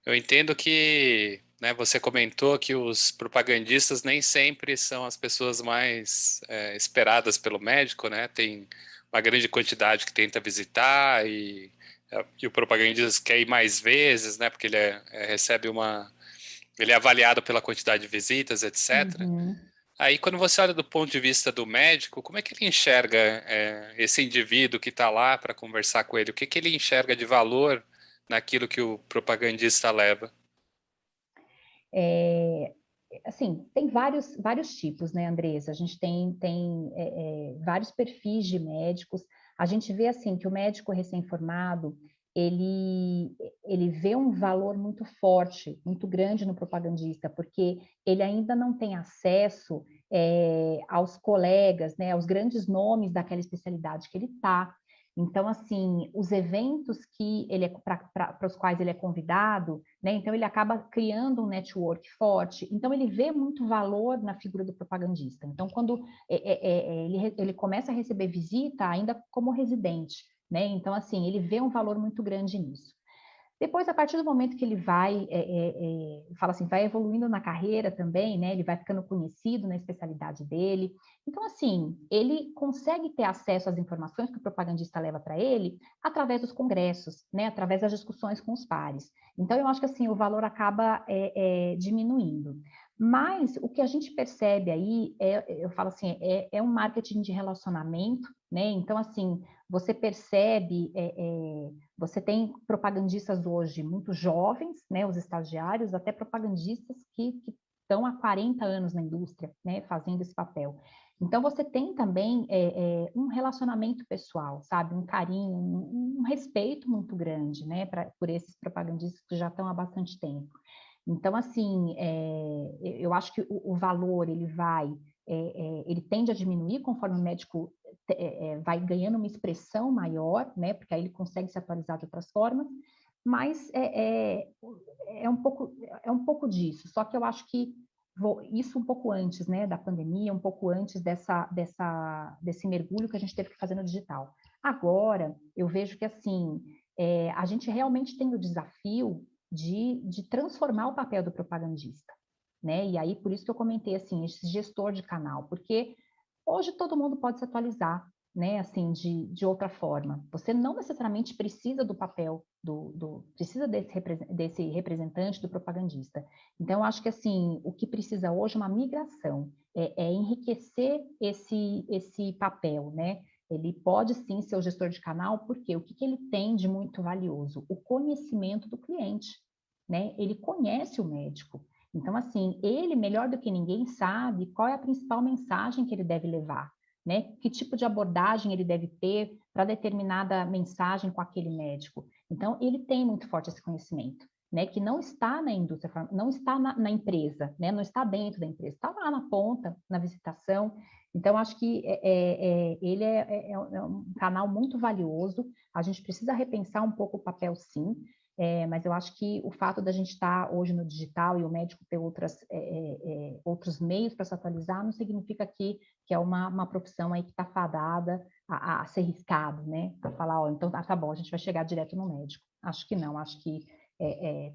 Speaker 1: Eu entendo que, né, você comentou que os propagandistas nem sempre são as pessoas mais esperadas pelo médico, né? Tem uma grande quantidade que tenta visitar e o propagandista quer ir mais vezes, né? Porque ele recebe ele é avaliado pela quantidade de visitas, etc.
Speaker 2: Uhum.
Speaker 1: Aí, quando você olha do ponto de vista do médico, como é que ele enxerga esse indivíduo que está lá para conversar com ele? O que que ele enxerga de valor naquilo que o propagandista leva?
Speaker 2: Assim, tem vários tipos, né, Andressa? A gente tem vários perfis de médicos. A gente vê, assim, que o médico recém-formado, ele vê um valor muito forte, muito grande no propagandista, porque ele ainda não tem acesso aos colegas, né, aos grandes nomes daquela especialidade que ele está. Então, assim, os eventos que para os quais ele é convidado, né? Então, ele acaba criando um network forte. Então, ele vê muito valor na figura do propagandista. Então, quando ele começa a receber visita ainda como residente, né? Então, assim, ele vê um valor muito grande nisso. Depois, a partir do momento que ele fala assim, vai evoluindo na carreira também, né? Ele vai ficando conhecido na especialidade dele. Então, assim, ele consegue ter acesso às informações que o propagandista leva para ele através dos congressos, né? Através das discussões com os pares. Então, eu acho que assim o valor acaba diminuindo. Mas o que a gente percebe aí eu falo assim, um marketing de relacionamento, né? Então, assim, você percebe você tem propagandistas hoje muito jovens, né, os estagiários, até propagandistas que estão há 40 anos na indústria, né, fazendo esse papel. Então, você tem também um relacionamento pessoal, sabe, um carinho, um respeito muito grande, né, por esses propagandistas que já estão há bastante tempo. Então, assim, eu acho que o valor, ele tende a diminuir conforme o médico vai ganhando uma expressão maior, né? Porque aí ele consegue se atualizar de outras formas, mas é um pouco disso. Só que eu acho que isso um pouco antes, né, da pandemia, um pouco antes desse mergulho que a gente teve que fazer no digital. Agora, eu vejo que assim a gente realmente tem o desafio de transformar o papel do propagandista, né? E aí, por isso que eu comentei, assim, esse gestor de canal, porque hoje todo mundo pode se atualizar, né? Assim, de outra forma. Você não necessariamente precisa do papel, precisa desse representante, do propagandista. Então, eu acho que, assim, o que precisa hoje é uma migração, enriquecer esse papel, né? Ele pode sim ser o gestor de canal, porque o que ele tem de muito valioso? O conhecimento do cliente, né? Ele conhece o médico. Então, assim, ele, melhor do que ninguém, sabe qual é a principal mensagem que ele deve levar, né? Que tipo de abordagem ele deve ter para determinada mensagem com aquele médico. Então, ele tem muito forte esse conhecimento, né? Que não está na indústria, não está na empresa, né? Não está dentro da empresa, está lá na ponta, na visitação. Então, acho que ele é um canal muito valioso. A gente precisa repensar um pouco o papel, sim. Mas eu acho que o fato da gente estar hoje no digital e o médico ter outros meios para se atualizar não significa que é uma profissão aí que está fadada a ser riscado, né? A falar, ó, então tá bom, a gente vai chegar direto no médico. Acho que não, acho que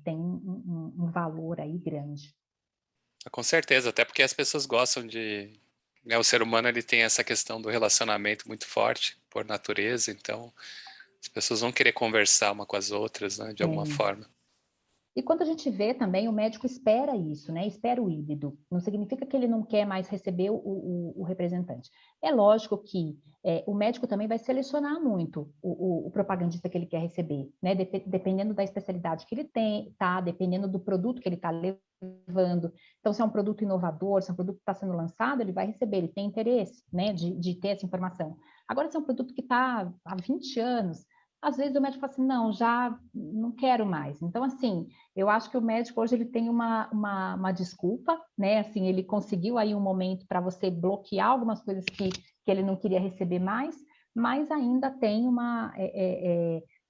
Speaker 2: tem um valor aí grande.
Speaker 1: Com certeza, até porque as pessoas gostam né, o ser humano ele tem essa questão do relacionamento muito forte por natureza, então as pessoas vão querer conversar uma com as outras, né, de alguma forma.
Speaker 2: E quando a gente vê também, o médico espera isso, né? Espera o híbrido. Não significa que ele não quer mais receber o representante. É lógico que o médico também vai selecionar muito o propagandista que ele quer receber, né? Dependendo da especialidade que ele tem, tá? Dependendo do produto que ele está levando. Então, se é um produto inovador, se é um produto que está sendo lançado, ele vai receber, ele tem interesse, né? De ter essa informação. Agora, se é um produto que está há 20 anos, às vezes o médico fala assim, não, já não quero mais. Então, assim, eu acho que o médico hoje ele tem uma desculpa, né? Assim, ele conseguiu aí um momento para você bloquear algumas coisas que ele não queria receber mais, mas ainda tem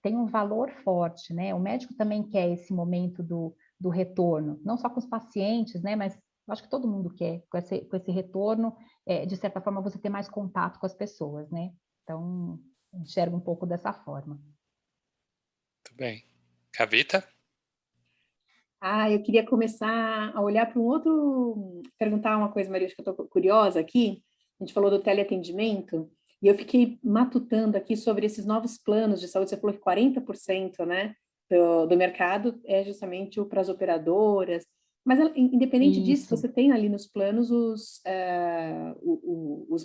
Speaker 2: tem um valor forte, né? O médico também quer esse momento do retorno, não só com os pacientes, né? Mas eu acho que todo mundo quer, com esse retorno, de certa forma, você ter mais contato com as pessoas, né? Então, enxergo um pouco dessa forma.
Speaker 1: Muito bem. Kavita?
Speaker 3: Eu queria começar a olhar para perguntar uma coisa, Maria, acho que eu estou curiosa aqui. A gente falou do teleatendimento, e eu fiquei matutando aqui sobre esses novos planos de saúde. Você falou que 40%, né, do mercado é justamente para as operadoras, mas independente disso,
Speaker 2: Isso.
Speaker 3: você tem ali nos planos os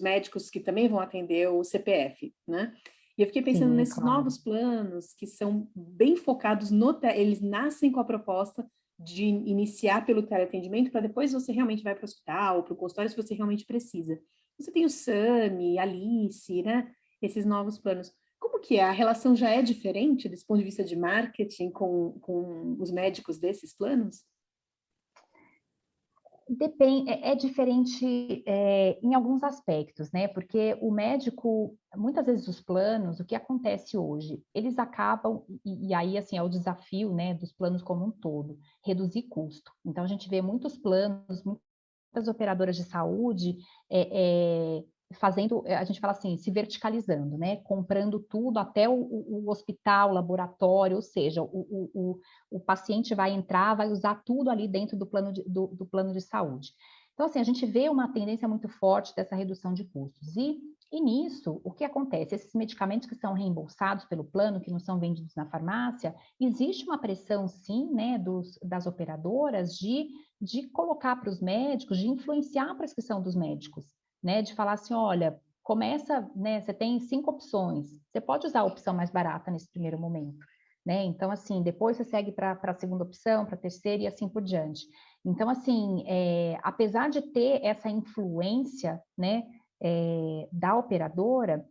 Speaker 3: médicos que também vão atender o CPF, né? E eu fiquei pensando
Speaker 2: Sim,
Speaker 3: nesses
Speaker 2: claro.
Speaker 3: novos planos que são bem focados eles nascem com a proposta de iniciar pelo teleatendimento para depois você realmente vai para o hospital, para o consultório, se você realmente precisa. Você tem o SAMI, Alice, né? Esses novos planos. Como que é? A relação já é diferente desse ponto de vista de marketing com os médicos desses planos?
Speaker 2: Depende, é diferente em alguns aspectos, né? Porque o médico, muitas vezes os planos, o que acontece hoje, eles acabam, e aí assim é o desafio, né, dos planos como um todo, reduzir custo. Então a gente vê muitos planos, muitas operadoras de saúde fazendo, a gente fala assim, se verticalizando, né? Comprando tudo até o hospital, laboratório, ou seja, o paciente vai entrar, vai usar tudo ali dentro do do plano de saúde. Então, assim, a gente vê uma tendência muito forte dessa redução de custos. E nisso, o que acontece? Esses medicamentos que são reembolsados pelo plano, que não são vendidos na farmácia, existe uma pressão, sim, né, das operadoras de colocar para os médicos, de influenciar a prescrição dos médicos, né, de falar assim, olha, começa, né, você tem 5 opções, você pode usar a opção mais barata nesse primeiro momento, né, então, assim, depois você segue para a segunda opção, para a terceira e assim por diante. Então, assim, apesar de ter essa influência, né, da operadora,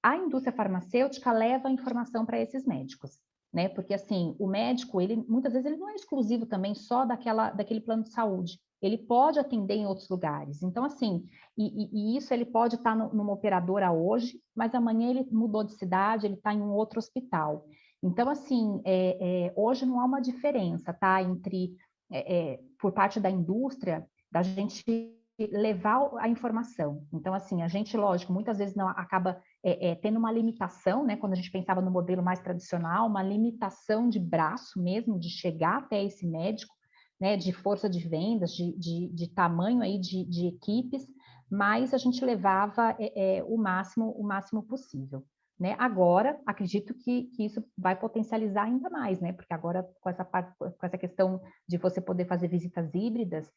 Speaker 2: a indústria farmacêutica leva a informação para esses médicos, né? Porque assim, o médico, ele muitas vezes ele não é exclusivo também só daquele plano de saúde. Ele pode atender em outros lugares. Então, assim, e isso ele pode estar numa operadora hoje, mas amanhã ele mudou de cidade, ele está em um outro hospital. Então, assim, hoje não há uma diferença, tá? Entre, por parte da indústria, da gente levar a informação. Então, assim, a gente, lógico, muitas vezes não acaba tendo uma limitação, né? Quando a gente pensava no modelo mais tradicional, uma limitação de braço mesmo, de chegar até esse médico, né? De força de vendas, de tamanho aí de equipes, mas a gente levava o máximo possível. Né? Agora, acredito que isso vai potencializar ainda mais, né? Porque agora, com essa questão de você poder fazer visitas híbridas,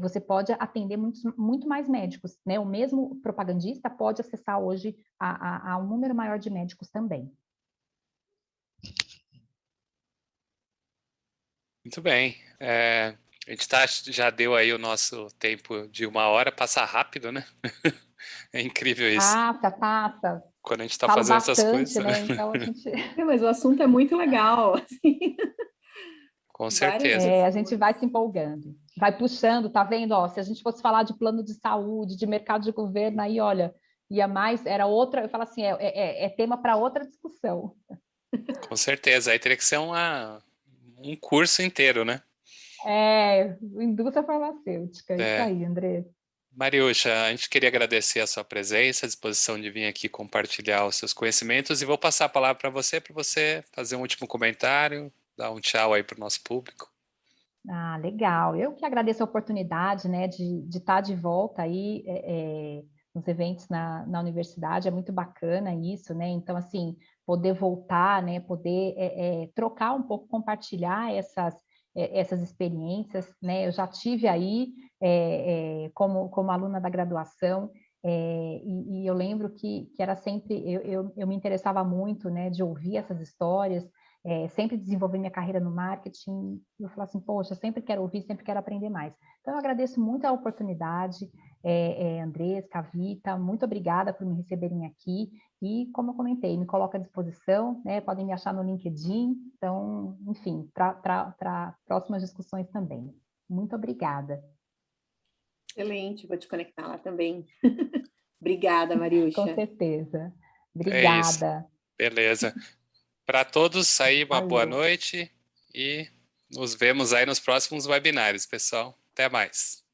Speaker 2: você pode atender muito mais médicos, né? O mesmo propagandista pode acessar hoje a um número maior de médicos também.
Speaker 1: Muito bem. A gente já deu aí o nosso tempo de 1 hora, passa rápido, né? É incrível isso.
Speaker 2: Passa.
Speaker 1: Quando a gente está
Speaker 2: Falo
Speaker 1: fazendo essas
Speaker 2: bastante,
Speaker 1: coisas.
Speaker 2: né? Então a gente...
Speaker 3: Mas o assunto é muito legal, assim.
Speaker 1: Com
Speaker 3: Várias
Speaker 1: certeza.
Speaker 2: a gente vai se empolgando, vai puxando, tá vendo? Ó, se a gente fosse falar de plano de saúde, de mercado de governo, aí, olha, era outra, eu falo assim, é tema para outra discussão.
Speaker 1: Com certeza. Aí teria que ser um curso inteiro, né?
Speaker 2: Indústria farmacêutica, isso aí, André.
Speaker 1: Mariuxa, a gente queria agradecer a sua presença, a disposição de vir aqui compartilhar os seus conhecimentos e vou passar a palavra para você fazer um último comentário, dar um tchau aí para o nosso público.
Speaker 2: Ah, legal. Eu que agradeço a oportunidade, né, de estar de volta aí nos eventos na universidade, é muito bacana isso, né? Então, assim, poder voltar, né, poder trocar um pouco, compartilhar essas experiências, né? Eu já tive aí como aluna da graduação, e eu lembro que era sempre, eu me interessava muito, né, de ouvir essas histórias, sempre desenvolver minha carreira no marketing, e eu falo assim, poxa, sempre quero ouvir, sempre quero aprender mais. Então, eu agradeço muito a oportunidade, Andrés, Kavita, muito obrigada por me receberem aqui. E, como eu comentei, me coloco à disposição, né? Podem me achar no LinkedIn. Então, enfim, para próximas discussões também. Muito obrigada.
Speaker 3: Excelente, vou te conectar lá também. Obrigada,
Speaker 2: Com
Speaker 3: Mariuxa.
Speaker 2: certeza.
Speaker 1: É isso.
Speaker 2: Obrigada.
Speaker 1: Beleza. Para todos aí, uma boa
Speaker 2: Valeu.
Speaker 1: noite e nos vemos aí nos próximos webinários, pessoal. Até mais.